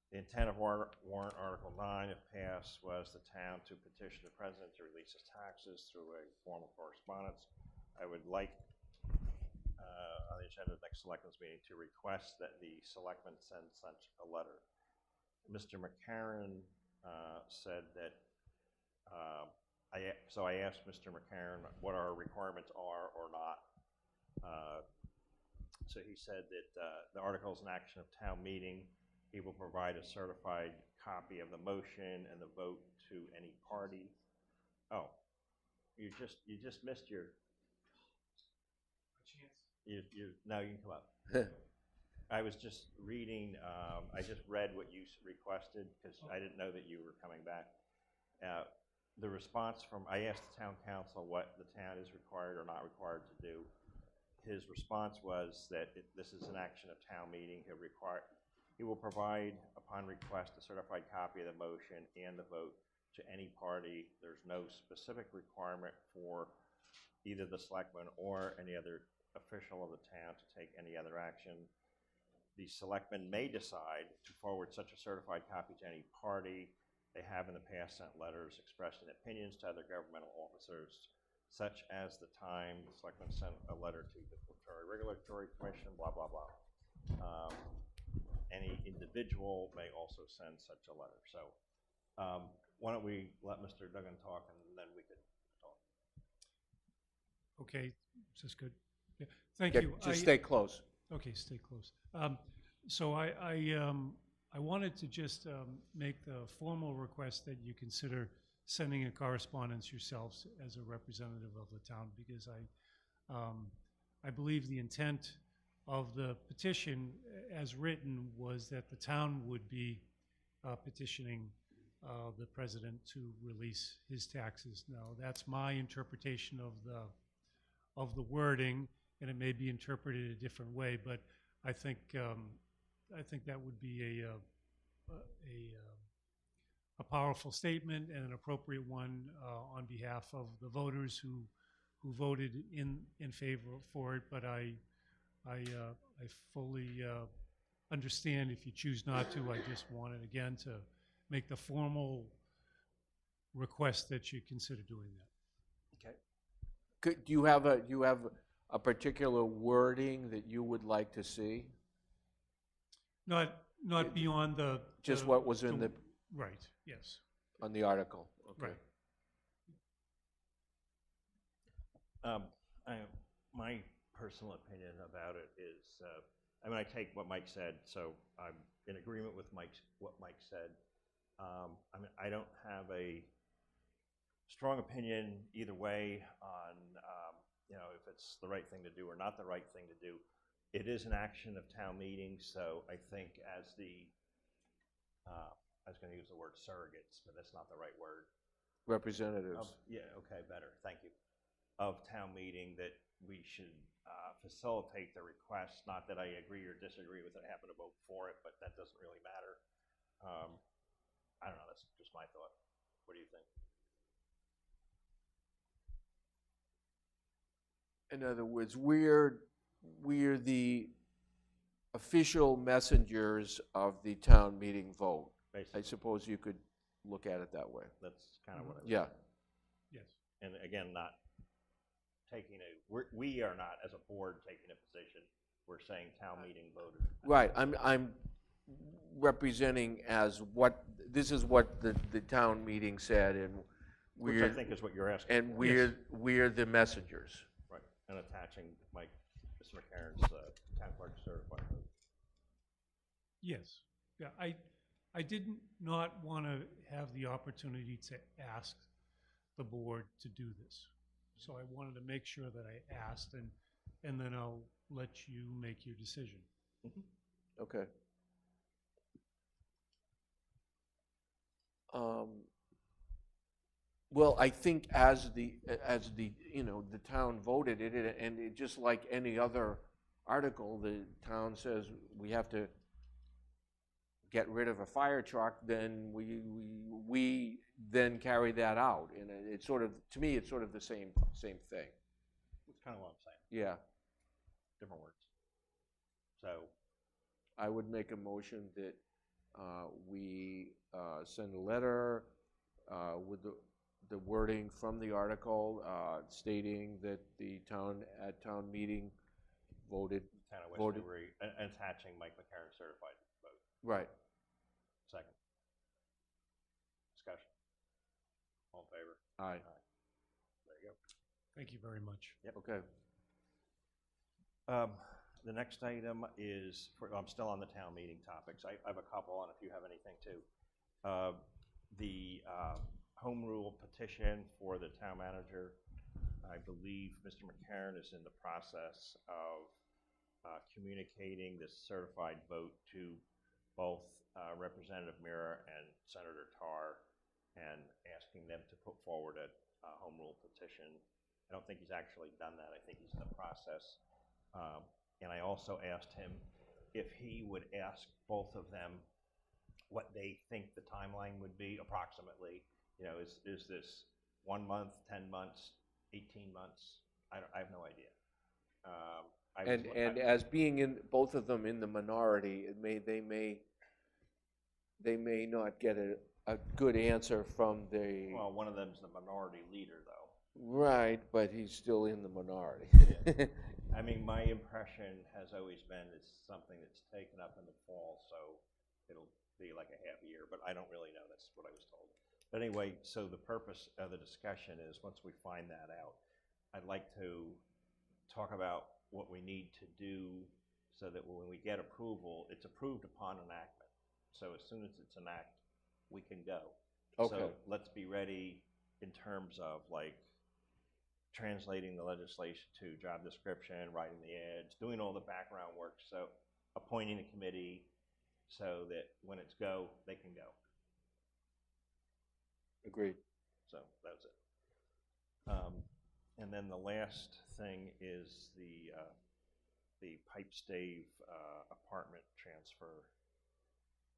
The intent of warrant Article 9, if passed, was the town to petition the president to release his taxes through a formal correspondence. I would like, on the agenda of the next selectmen's meeting, to request that the selectmen send such a letter. Mr. McCarron said that, so I asked Mr. McCarron what our requirements are or not. So he said that the article is an action of town meeting. He will provide a certified copy of the motion and the vote to any party. Oh, you just missed your chance. Now you can come up. I was just reading. I just read what you requested because I didn't know that you were coming back. The response from I asked the town council what the town is required or not required to do. His response was that this is an action of town meeting. He will provide, upon request, a certified copy of the motion and the vote to any party. There's no specific requirement for either the selectmen or any other official of the town to take any other action. The selectmen may decide to forward such a certified copy to any party. They have in the past sent letters expressing opinions to other governmental officers, such as the time the selectmen sent a letter to the Regulatory Commission, blah, blah, blah. Any individual may also send such a letter. So why don't we let Mr. Duggan talk and then we could talk. Okay, is this good? Yeah, thank Yeah, you. just stay close. Okay, stay close. So I wanted to just make the formal request that you consider sending a correspondence yourselves as a representative of the town, because I believe the intent of the petition as written was that the town would be petitioning the president to release his taxes. Now, that's my interpretation of the wording, and it may be interpreted a different way, but I think that would be a powerful statement and an appropriate one on behalf of the voters who voted in favor for it. But I fully understand if you choose not to. I just wanted again to make the formal request that you consider doing that. Okay. Do you have a particular wording that you would like to see? Not beyond the Just what was in the right. Yes. on the article. Okay. Right. My personal opinion about it is, I take what Mike said, so I'm in agreement with what Mike said. I don't have a strong opinion either way on, if it's the right thing to do or not the right thing to do. It is an action of town meeting, so I think as I was going to use the word surrogates, but that's not the right word. Representatives. Okay, better, thank you. Of town meeting, that we should facilitate the request. Not that I agree or disagree with it, I happen to vote for it, but that doesn't really matter. I don't know, that's just my thought. What do you think? In other words, we're the official messengers of the town meeting vote. Basically. I suppose you could look at it that way. That's kind of what I was Yeah. Yes. And again, not taking we are not, as a board, taking a position. We're saying town meeting voted. Right. I'm representing as this is what the town meeting said, and Which I think is what you're asking. And for. we're the messengers. Right, and attaching Mike, Mr. McCarron's town clerk certified vote. Yes, yeah, I did not want to have the opportunity to ask the board to do this. So I wanted to make sure that I asked, and then I'll let you make your decision. Okay. Well, I think as the, the town voted it, and it, just like any other article, the town says we have to get rid of a fire truck, then we then carry that out. And it's sort of, to me, it's sort of the same thing. That's kind of what I'm saying, Yeah. different words. So, I would make a motion that we send a letter with the wording from the article stating that the town, at town meeting, voted. town of Voted. Westnewbury, and attaching Mike McCarron certified vote. Right. Second. Discussion. All in favor? Aye. There you go. Thank you very much. Yep. Okay. The next item is, I'm still on the town meeting topics. I have a couple on if you have anything too. The home rule petition for the town manager. I believe Mr. McCarron is in the process of communicating this certified vote to both Representative Mira and Senator Tarr, and asking them to put forward a home rule petition. I don't think he's actually done that. I think he's in the process. And I also asked him if he would ask both of them what they think the timeline would be approximately. You know, is this 1 month, 10 months, 18 months? I have no idea. And as being in both of them in the minority, they may not get a good answer from the. Well, one of them's the minority leader, though. Right, but he's still in the minority. I mean, my impression has always been it's something that's taken up in the fall, so it'll be like a half a year, but I don't really know. That's what I was told. But anyway, so the purpose of the discussion is, once we find that out, I'd like to talk about what we need to do so that when we get approval, it's approved upon enactment. So as soon as it's enacted, we can go. Okay. So let's be ready in terms of like translating the legislation to job description, writing the ads, doing all the background work, so appointing a committee so that when it's go, they can go. Agreed. So that's it. And then the last thing is the pipe stave apartment transfer.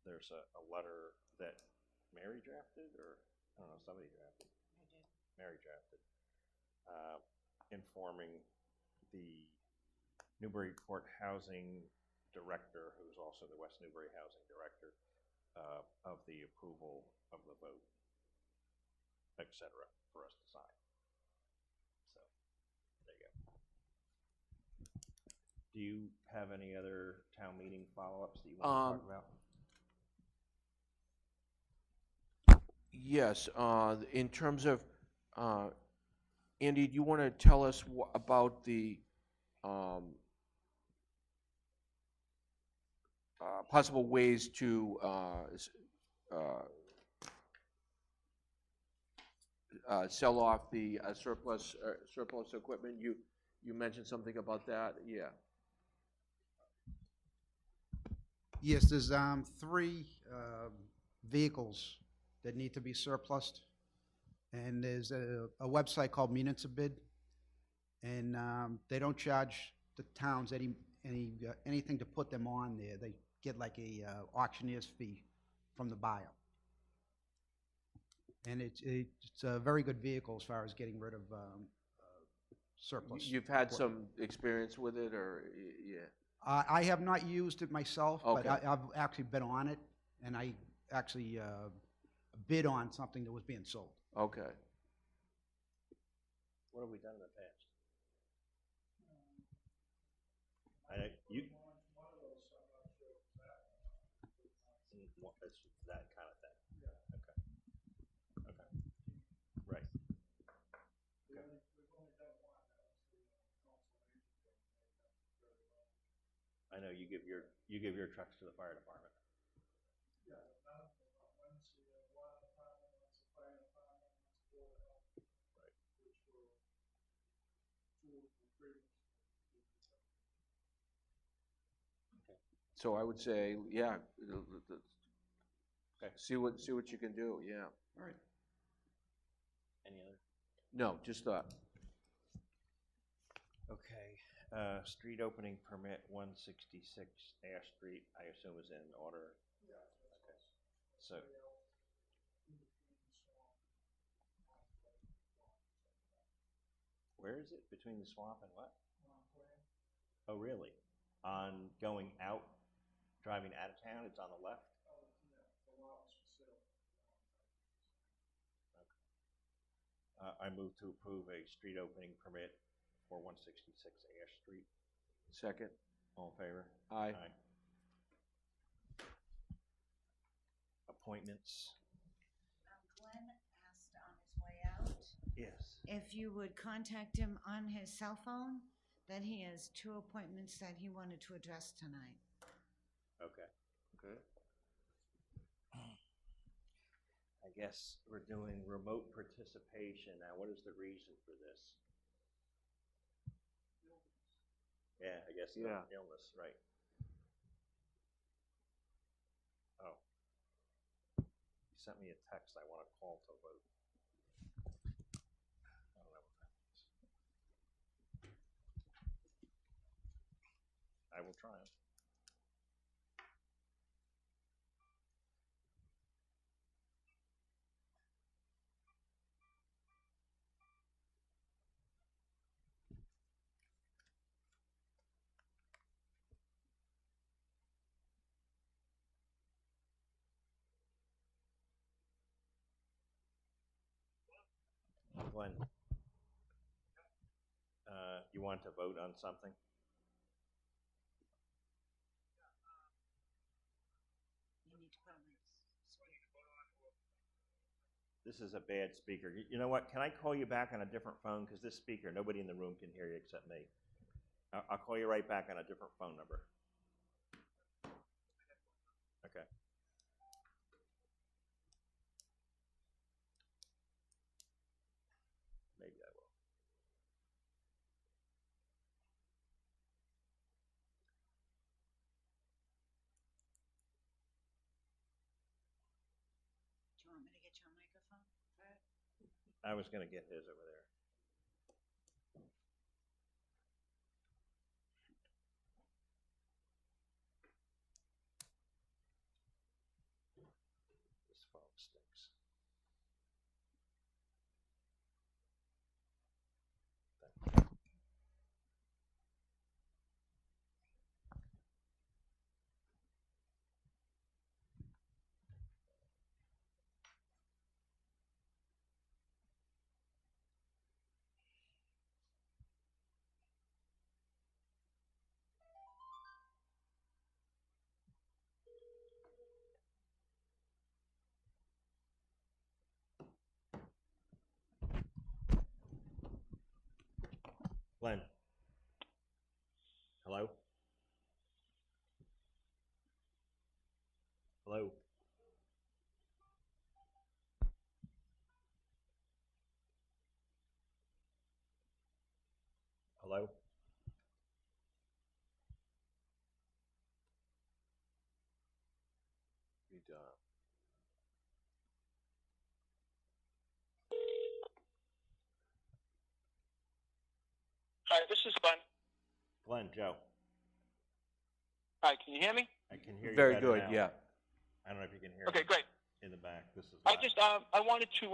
There's a letter that Mary drafted, or I don't know, somebody drafted. I did. Mary drafted, informing the Newburyport Housing Director, who's also the West Newbury Housing Director, of the approval of the vote, etc., for us to sign. So, there you go. Do you have any other town meeting follow-ups that you want to talk about? Yes, in terms of, Andy, do you want to tell us about the possible ways to sell off the surplus equipment? You mentioned something about that. Yeah. Yes, there's 3 vehicles that need to be surplused, and there's a website called Municipbid, and they don't charge the towns anything to put them on there. They get like a auctioneer's fee from the buyer, and it's a very good vehicle as far as getting rid of surplus. You've had some experience with it, or yeah? I have not used it myself, Okay. but I've actually been on it, and I actually bid on something that was being sold. Okay. What have we done in the past? It's that kind of thing. Okay. Okay. Right. I know you give your trucks to the fire department. Yeah, one's the water department, one's the fire department, one's the board of health. Right. Which were two or three. So I would say, yeah, Okay. see what you can do, yeah. All right. Any other? No, just thought. Okay, street opening permit, 166 Ash Street, I assume is in order. Yeah. Okay. So, where is it? Between the swamp and what? Oh, really? On going out, driving out of town, it's on the left? I move to approve a street opening permit for 166 Ash Street. Second? All in favor? Aye. Appointments? Glenn asked on his way out Yes. if you would contact him on his cell phone, that he has 2 appointments that he wanted to address tonight. Okay. Okay. I guess we're doing remote participation. Now, what is the reason for this? Yeah, I guess Yeah. illness, right? Oh. He sent me a text. I want to call to vote. I don't know what that means. I will try it. Glenn, you want to vote on something? You need to put him on speaker. This is a bad speaker. You know what? Can I call you back on a different phone? Because this speaker, nobody in the room can hear you except me. I'll call you right back on a different phone number. Okay. Maybe I will. Do you want me to get you a microphone? I was going to get his over there. This phone stinks. Glenn. Hello? Hello? Hello? Be done. Hi, this is Glenn. Glenn, Joe. Hi, can you hear me? I can hear you Very better good, now. yeah. I don't know if you can hear Okay, me great. in the back. This is I loud. just, I wanted to,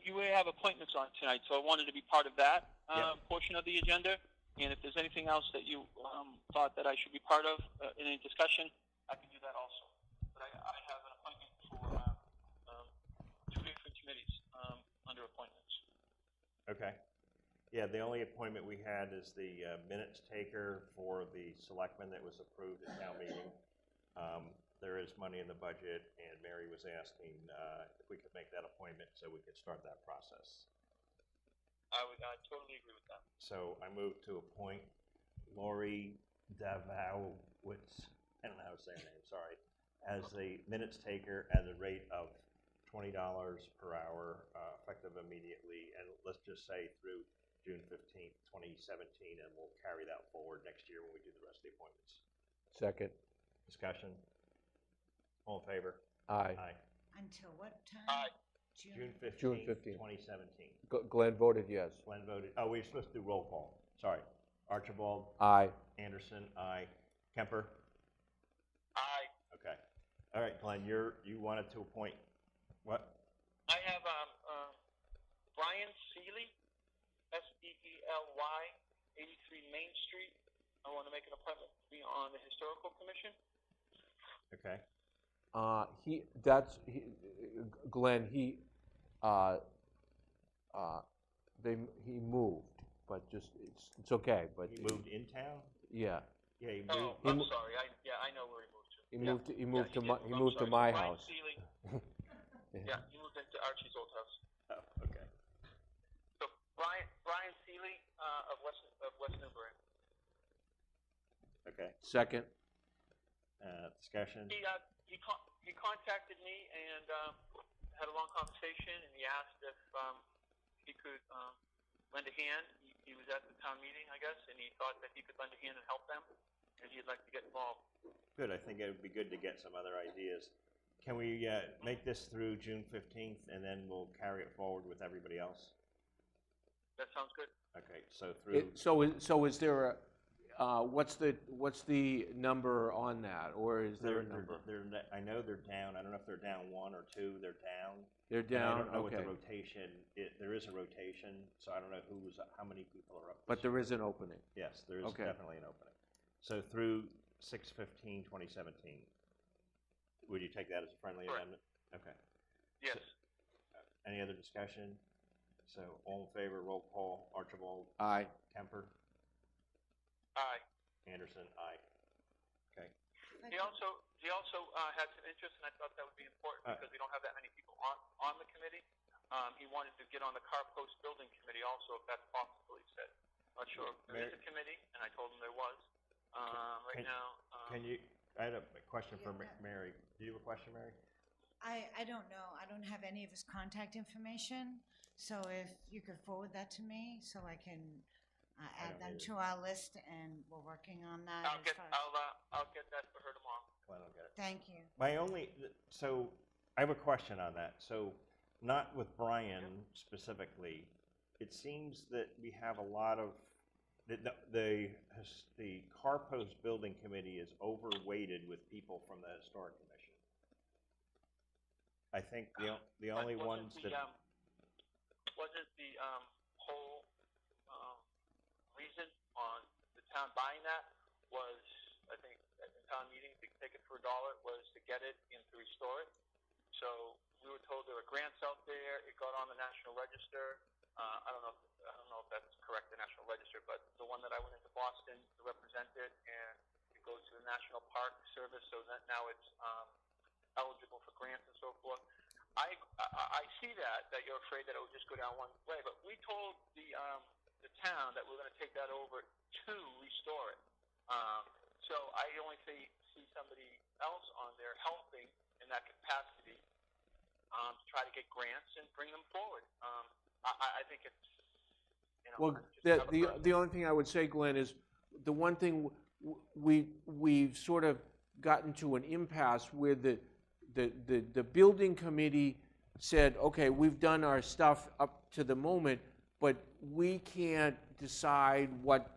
you have appointments on tonight, so I wanted to be part of that Yep. portion of the agenda. And if there's anything else that you thought that I should be part of in any discussion, I can do that also. But I have an appointment for 2 different committees under appointments. Okay. Yeah, the only appointment we had is the minutes taker for the selectmen that was approved at town meeting. There is money in the budget, and Mary was asking if we could make that appointment so we could start that process. I totally agree with that. So I move to appoint Lori Davao I don't know how to say her name, sorry, as the minutes taker at a rate of $20 per hour, effective immediately, and let's just say through June 15th, 2017, and we'll carry that forward next year when we do the rest of the appointments. Second. Discussion? All in favor? Aye. Aye. Until what time? Aye. June June 15th, 15th. 2017. Glenn voted yes. Glenn voted, oh, we're supposed to do roll call, sorry. Archibald, Aye. Anderson, aye. Kemper? Aye. Okay. All right, Glenn, you wanted to appoint, what? I have Brian Seeley, Seely, 83 Main Street. I want to make an appointment to be on the Historical Commission. Okay. Glenn, he moved, but just, it's okay, but. He moved in town? Yeah. Yeah, he Oh, moved. I'm sorry. I know where he moved to. He moved to Yeah, my, he I'm moved to sorry. my Brian house. Seeley. Yeah, he moved into Archie's old house. Oh, okay. So Brian Seeley of West Newbury. Okay. Second. Discussion? He contacted me and had a long conversation, and he asked if he could lend a hand. He was at the town meeting, I guess, and he thought that he could lend a hand and help them, and he'd like to get involved. Good, I think it would be good to get some other ideas. Can we make this through June 15th, and then we'll carry it forward with everybody else? That sounds good. Okay, so through, So is there a, what's the number on that, or is there a number? I know they're down, I don't know if they're down 1 or 2, they're down. They're And I down, don't know what okay. the rotation, there is a rotation, so I don't know how many people are up. But there is an opening. Yes, there is Okay. definitely an opening. So through 6/15/2017, would you take that as a friendly Correct. amendment? Okay. Yes. Any other discussion? So all in favor, roll call, Archibald, Aye. Kemper, Aye. Anderson, aye. Okay. He also had some interest, and I thought that would be important because we don't have that many people on the committee. He wanted to get on the car post building committee also, if that's possible, he said. Not sure if there is a committee, and I told him there was. Right now. Can you, I had a question for Mary. Do you have a question, Mary? I don't know. I don't have any of his contact information, so if you could forward that to me, so I can add don't them need to our list, and we're working on that. I'll as get far as- I'll get that for her tomorrow. Glenn will get it. Thank you. So I have a question on that. So not with Brian specifically, it seems that we have a lot of, the car post building committee is overweighted with people from the historic commission. I think the only ones that. Wasn't the whole reason on the town buying that was, I think, at the town meeting, to take it for $1 was to get it and to restore it. So we were told there were grants out there. It got on the National Register. I don't know if that's correct, the National Register, but the one that I went into Boston to represent it, and it goes to the National Park Service, so that now it's eligible for grants and so forth. I see that you're afraid that it would just go down one way, but we told the town that we're going to take that over to restore it. So I only see somebody else on there helping in that capacity to try to get grants and bring them forward. I think it's, Well, the only thing I would say, Glenn, is the one thing we've sort of gotten to an impasse where the building committee said, okay, we've done our stuff up to the moment, but we can't decide what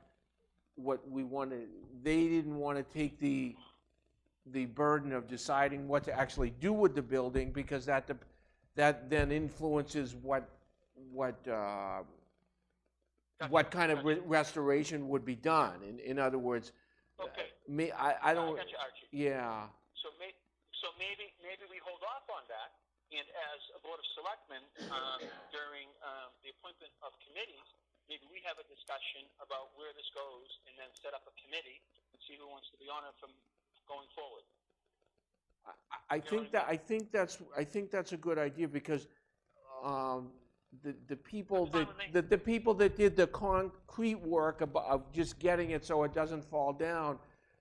we want to. They didn't want to take the burden of deciding what to actually do with the building, because that then influences what kind of restoration would be done. In other words, okay. I don't. I got you, Archie. Yeah. So maybe we hold off on that, and as a board of selectmen, during the appointment of committees, maybe we have a discussion about where this goes, and then set up a committee and see who wants to be on it from going forward. I think that's a good idea, because the people that did the concrete work of just getting it so it doesn't fall down,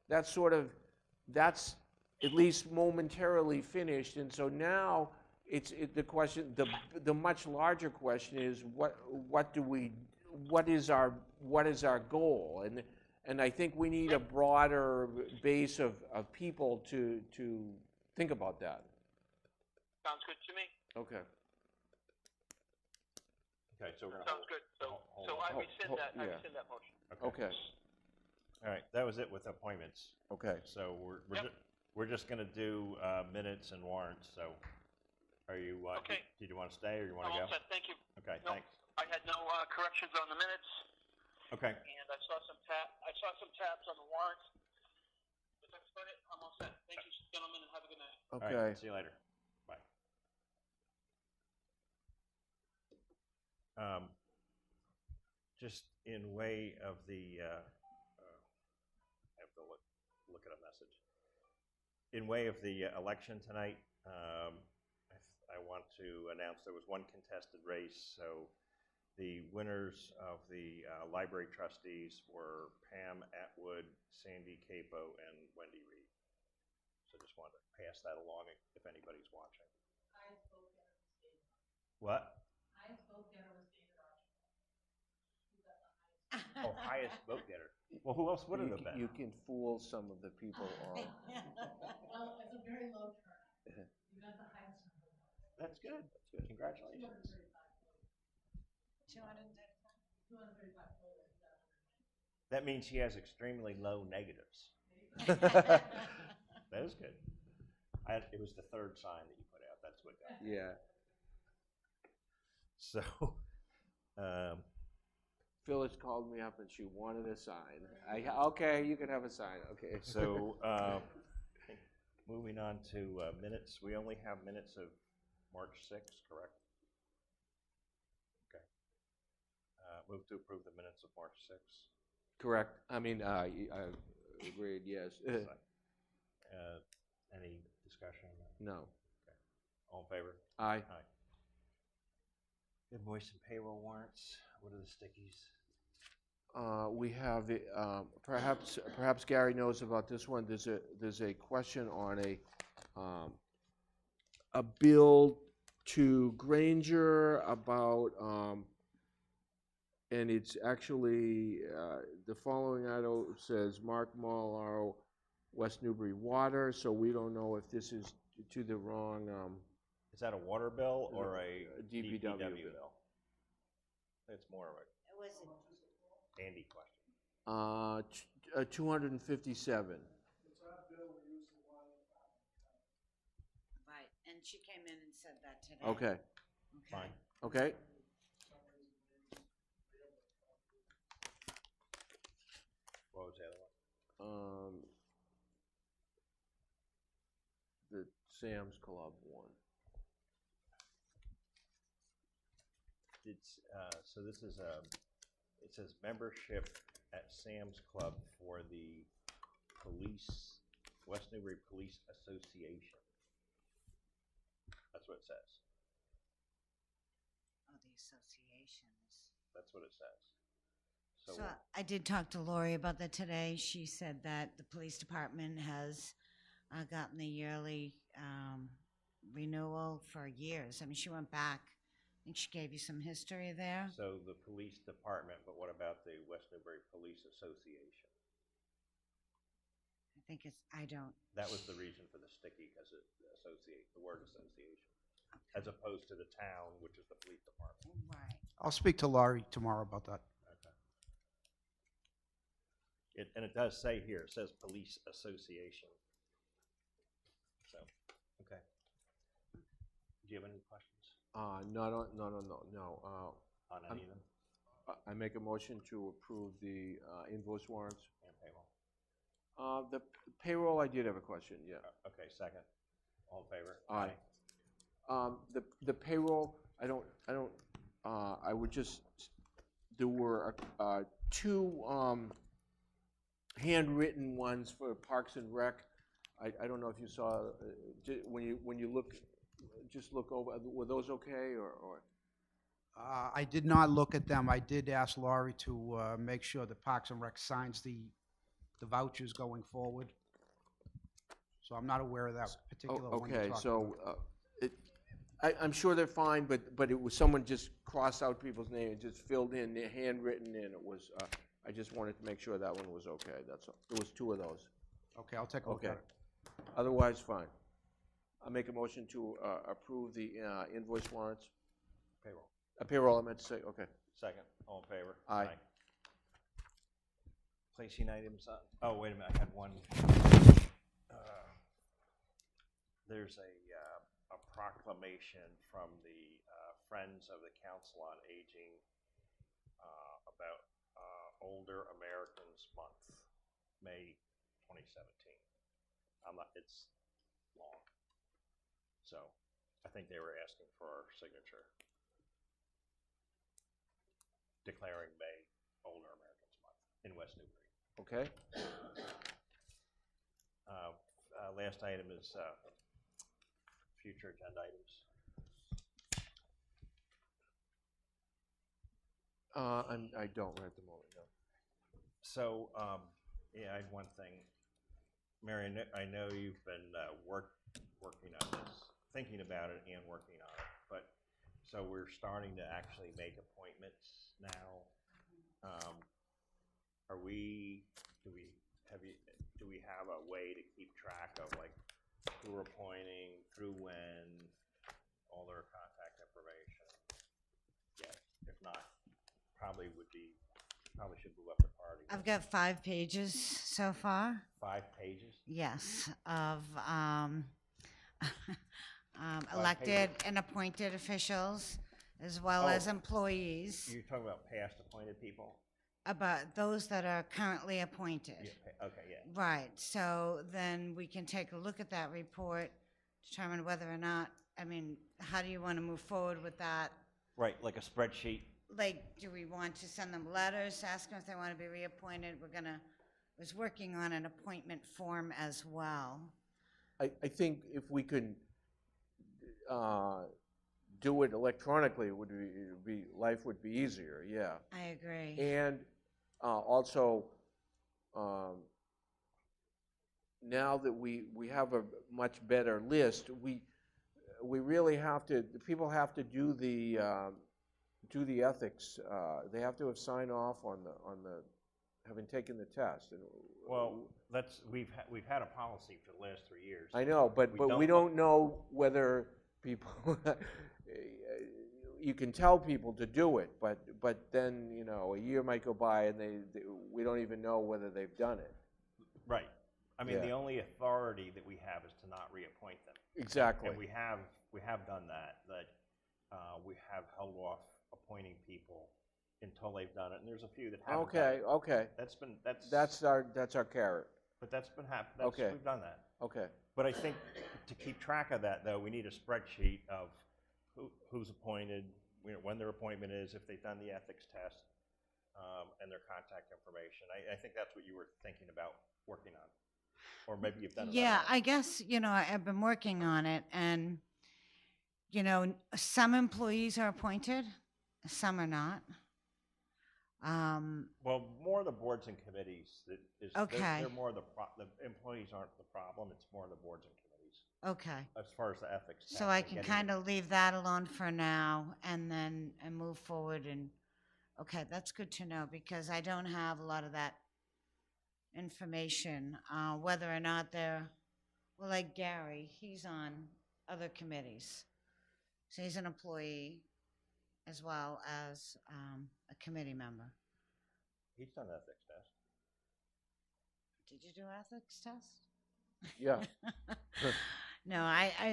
that's at least momentarily finished, and so now the question, the much larger question is what is our goal? And I think we need a broader base of people to think about that. Sounds good to me. Okay. Okay, so we're gonna Sounds good. So I rescind that, I rescind that motion. Okay. All right, that was it with appointments. Okay. So Yep. we're just gonna do minutes and warrants, so are you, Okay. did you wanna stay or you wanna I'm go? all set, thank you. Okay, No, thanks. I had no corrections on the minutes, Okay, and I saw some tabs on the warrants. But that's about it, I'm all set. Thank you, gentlemen, and have a good night. all Okay. right, see you later. Bye. Just in way of the, I have to look at a message. In way of the election tonight, I want to announce there was one contested race. So the winners of the library trustees were Pam Atwood, Sandy Capo, and Wendy Reed. So just wanted to pass that along if anybody's watching. What? Oh, highest vote getter. Well, who else would it have been? You can fool some of the people on. Well, it's a very low turnout. You got the highest number. That's good. That's good. Congratulations. 235 total. That means he has extremely low negatives. That is good. It was the third sign that you put out. That's what got me. Yeah. So, Phyllis called me up and she wanted a sign. Okay, you can have a sign. Okay. so moving on to minutes. We only have minutes of March 6th, correct? Okay. Move to approve the minutes of March 6th. Correct. I mean, I agreed. Yes. Any discussion? No. Okay. All in favor? Aye. Aye. Invoice and payroll warrants. What are the stickies? We have perhaps Gary knows about this one. There's a question on a bill to Granger about and it's actually the following item says Mark Marlowe, West Newbury Water. So we don't know if this is to the wrong. Is that a water bill or a DPW bill? It's more of It was a Andy question. 257. right, and she came in and said that today. Okay. Fine. Okay. What was the other one? The Sam's Club one. It's so this is it says membership at Sam's Club for the West Newbury Police Association. That's what it says. Oh, the associations. That's what it says. So I did talk to Lori about that today. She said that the police department has gotten the yearly renewal for years. I mean, she went back. I think she gave you some history there. So the police department, but what about the West Newbury Police Association? I think it's, I don't. That was the reason for the sticky, because it the word association, as opposed to the town, which is the police department. Right. I'll speak to Laurie tomorrow about that. Okay. And it does say here, it says police association. So, okay. Do you have any questions No. on any of them? I make a motion to approve the invoice warrants. And payroll? The payroll, I did have a question, yeah. Okay, second. All in favor? Aye. The payroll, I would just, there were two handwritten ones for Parks and Rec. I don't know if you saw, when you look, just look over, were those okay, or? I did not look at them. I did ask Laurie to make sure that Parks and Rec signs the the vouchers going forward. So I'm not aware of that particular one you're Okay, talking so, about. I'm sure they're fine, but it was, someone just crossed out people's name and just filled in, their handwritten in, it was, I just wanted to make sure that one was okay, that's all. There was 2 of those. Okay, I'll take a look Okay. at it. Otherwise, fine. I'll make a motion to approve the invoice warrants. Payroll. Payroll, I meant to say, okay. Second, all in favor? Aye. Placing items on, oh, wait a minute, I had one. There's a proclamation from the Friends of the Council on Aging about Older Americans Month, May 2017. It's long. So I think they were asking for our signature, declaring May Older Americans Month in West Newbury. Okay. Last item is future agenda items. I don't right at the moment, no. So, yeah, I had one thing. Mary, I know you've been working on this, thinking about it and working on it, but so we're starting to actually make appointments now. Do we have a way to keep track of like who we're appointing, through when, all their contact information? Yeah, if not, probably should move up the party. I've got 5 pages so far. 5 pages? Yes, of elected pages. and appointed officials, as well as employees, You're talking about past appointed people? about those that are currently appointed. Yeah, okay, yeah. Right, so then we can take a look at that report, determine whether or not, how do you want to move forward with that? Right, like a spreadsheet? Like, do we want to send them letters, ask them if they want to be reappointed? Was working on an appointment form as well. I think if we could do it electronically, life would be easier, yeah. I agree. And also, now that we have a much better list, we really have to, the people have to do the ethics. They have to have signed off on the having taken the test. And Well, we've had a policy for the last 3 years. I know, but we don't know whether people. You can tell people to do it, but then a year might go by and we don't even know whether they've done it. Right. Yeah. The only authority that we have is to not reappoint them. Exactly. And we have done that. We have held off appointing people until they've done it, and there's a few that haven't done it. Okay. That's our carrot. But that's been happening. Okay. We've done that. Okay. But I think to keep track of that, though, we need a spreadsheet of who's appointed, when their appointment is, if they've done the ethics test, and their contact information. I think that's what you were thinking about working on, or maybe you've done it. Yeah, I guess, I've been working on it, and, some employees are appointed, some are not. Well, more the boards and committees. Okay. They're more the employees aren't the problem. It's more the boards and committees Okay. as far as the ethics. So I can kind of leave that alone for now and move forward okay, that's good to know because I don't have a lot of that information, whether or not like Gary, he's on other committees. So he's an employee as well as a committee member. He's done the ethics test. Did you do ethics test? Yeah. No,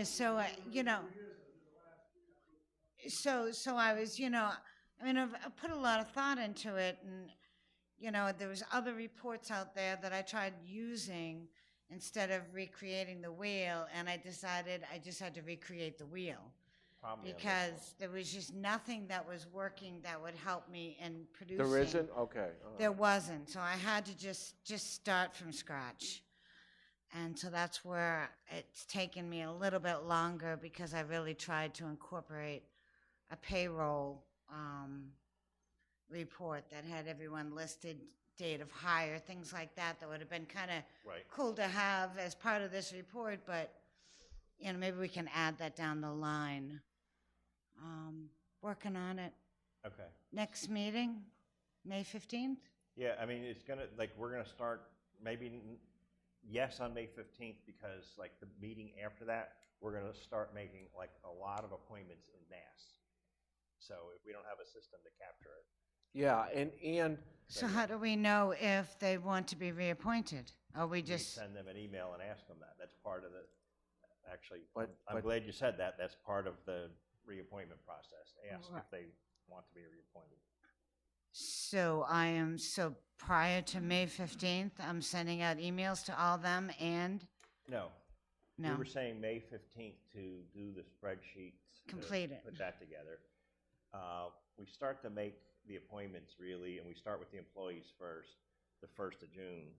so I was, I've put a lot of thought into it, and, there was other reports out there that I tried using instead of recreating the wheel, and I decided I just had to recreate the wheel. Probably Because there was just nothing that was working that would help me in producing. There isn't? Okay. All right. There wasn't, so I had to just start from scratch. And so that's where it's taken me a little bit longer because I really tried to incorporate a payroll report that had everyone listed date of hire, things like that, that would have been kind of Right. cool to have as part of this report, but, you know, maybe we can add that down the line. Working on it. Okay. Next meeting, May 15th? Yeah, I mean, it's gonna, like, we're gonna start, maybe, yes, on May 15th, because, like, the meeting after that, we're gonna start making, like, a lot of appointments in mass. So if we don't have a system to capture it. Yeah, and So how do we know if they want to be reappointed? Or we We just, send them an email and ask them that. That's part of the, actually, I'm But- glad you said that. That's part of the reappointment process. Ask Right. if they want to be reappointed. so prior to May 15th, I'm sending out emails to all them and, No. We no, were saying May 15th to do the spreadsheets. to Complete it. Put that together. We start to make the appointments really, and we start with the employees first, the 1st of June,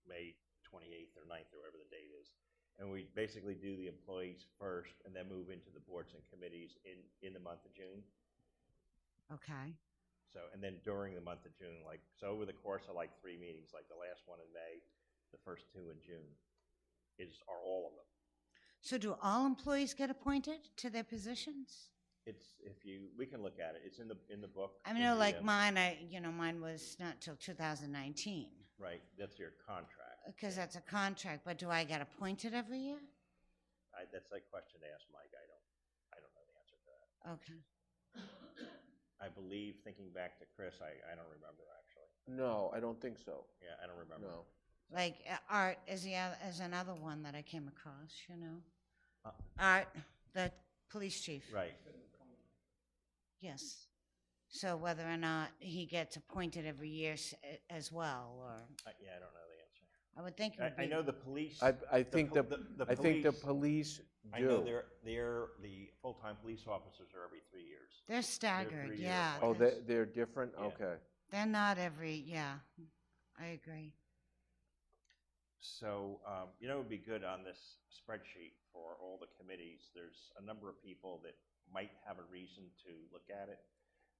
May 28th or 9th or whatever the date is. And we basically do the employees first and then move into the boards and committees in the month of June. okay. So, and then during the month of June, like, so over the course of like 3 meetings, like the last one in May, the first 2 in June, are all of them. So do all employees get appointed to their positions? It's, we can look at it, it's in the book. I mean, in the, like mine, mine was not till 2019, Right, that's your contract. because that's a contract, but do I get appointed every year? That's a question to ask Mike, I don't know the answer to that. Okay. I believe, thinking back to Chris, I don't remember actually. no, I don't think so. Yeah, I don't remember. No. Like Art is another one that I came across, you know? Uh, Art, the police chief. Right, Yes. So whether or not he gets appointed every year as well, or, yeah, I don't know the answer. I would think it would be. I know the police. I think the I think the police I know do. the full-time police officers are every 3 years. They're staggered, 3 years. yeah. Oh, 'cause they're different? Yeah. Okay. They're not every, yeah, I agree. So, it would be good on this spreadsheet for all the committees. There's a number of people that might have a reason to look at it.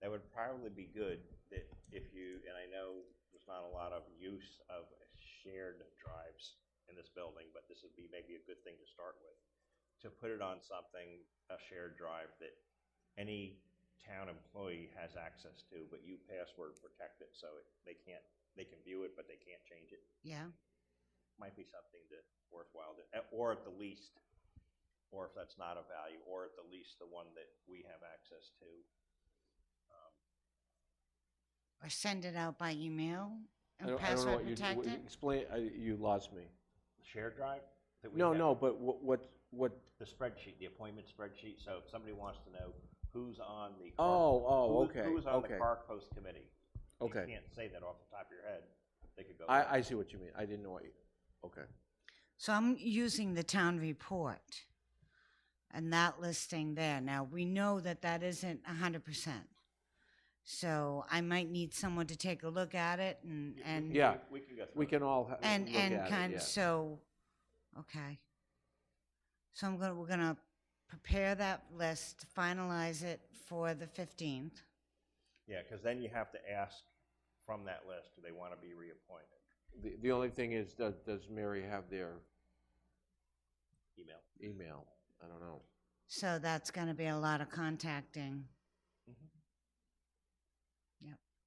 That would probably be good that if you, and I know there's not a lot of use of shared drives in this building, but this would be maybe a good thing to start with. To put it on something, a shared drive that any town employee has access to, but you password protect it, so they can view it, but they can't change it. Yeah, Might be something worthwhile, or at the least, or if that's not a value, or at the least the one that we have access to. or send it out by email I and don't know password what you, protect it? explain, you lost me. Shared drive? That we No, have? no, but what, The spreadsheet, the appointment spreadsheet, so if somebody wants to know who's on the. okay, Who's on the okay. Park Host Committee. Okay. You can't say that off the top of your head. They could go. I see what you mean. I didn't know what you, okay. So I'm using the town report and that listing there. Now, we know that that isn't 100%. So I might need someone to take a look at it and. Yeah, We can go through. we can all look at And it, kind yeah. of, so, okay. So we're gonna prepare that list, finalize it for the 15th. Yeah, because then you have to ask from that list, do they want to be reappointed? The only thing is, does Mary have their Email. email? I don't know. So that's gonna be a lot of contacting.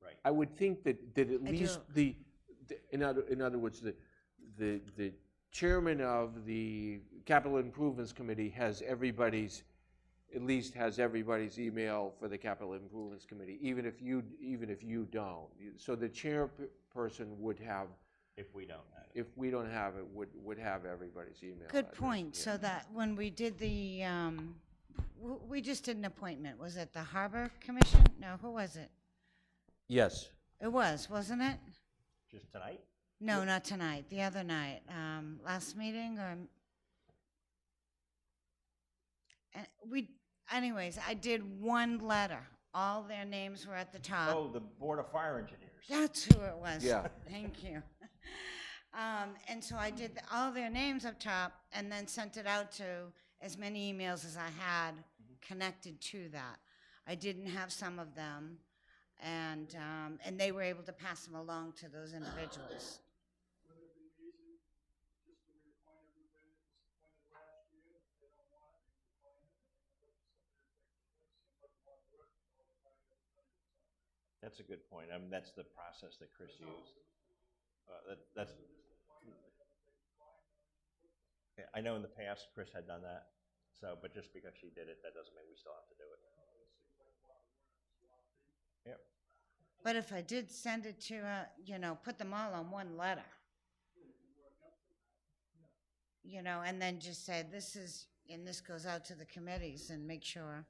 Right. I would think that at I least do. in other words, the chairman of the Capital Improvements Committee has everybody's, at least has everybody's email for the Capital Improvements Committee, even if you don't. So the chairperson would have, If we don't have it. if we don't have it, would have everybody's email. Good address, point, yeah. so that when we did the, we just did an appointment, was it the Harbor Commission? No, who was it? Yes. It was, wasn't it? Just tonight? No, not tonight, the other night, last meeting, or? And anyways, I did one letter, all their names were at the top. Oh, the Board of Fire Engineers. That's who it was. Yeah. Thank you. And so I did all their names up top and then sent it out to as many emails as I had connected to that. I didn't have some of them. and they were able to pass them along to those individuals. Would it be easy just to reappoint everybody that was appointed last year, if they don't want it, reappoint it, and then let somebody take the place, seems like a lot of work, and all the time everybody was on there. That's a good point. I mean, that's the process that Chris used. That's, yeah, I know in the past Chris had done that, so, but just because she did it, that doesn't mean we still have to do it. Yep. But if I did send it to, put them all on one letter, and then just say, and this goes out to the committees, and make sure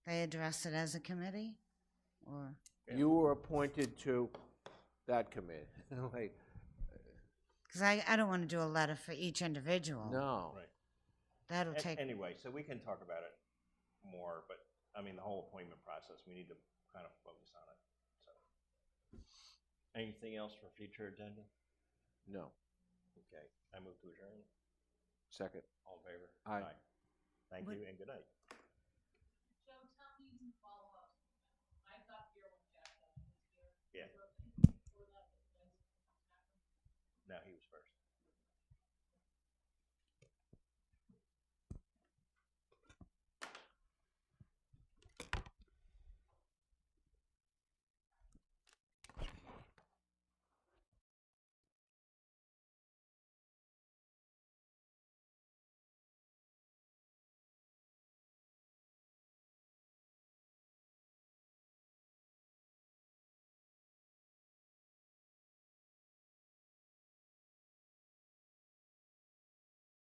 they address it as a committee, or, You were appointed to that committee. Like, because I don't want to do a letter for each individual. no. Right. That'll take, Anyway, so we can talk about it more, but, I mean, the whole appointment process, we need to kind of focus on it, so. Anything else for future agenda? No. Okay, I move to adjourn. Second. All in favor? Aye. Thank Would- you and good night. Joe, tell me to follow up. I got here when Jack was here. Yeah. Before that, No, he was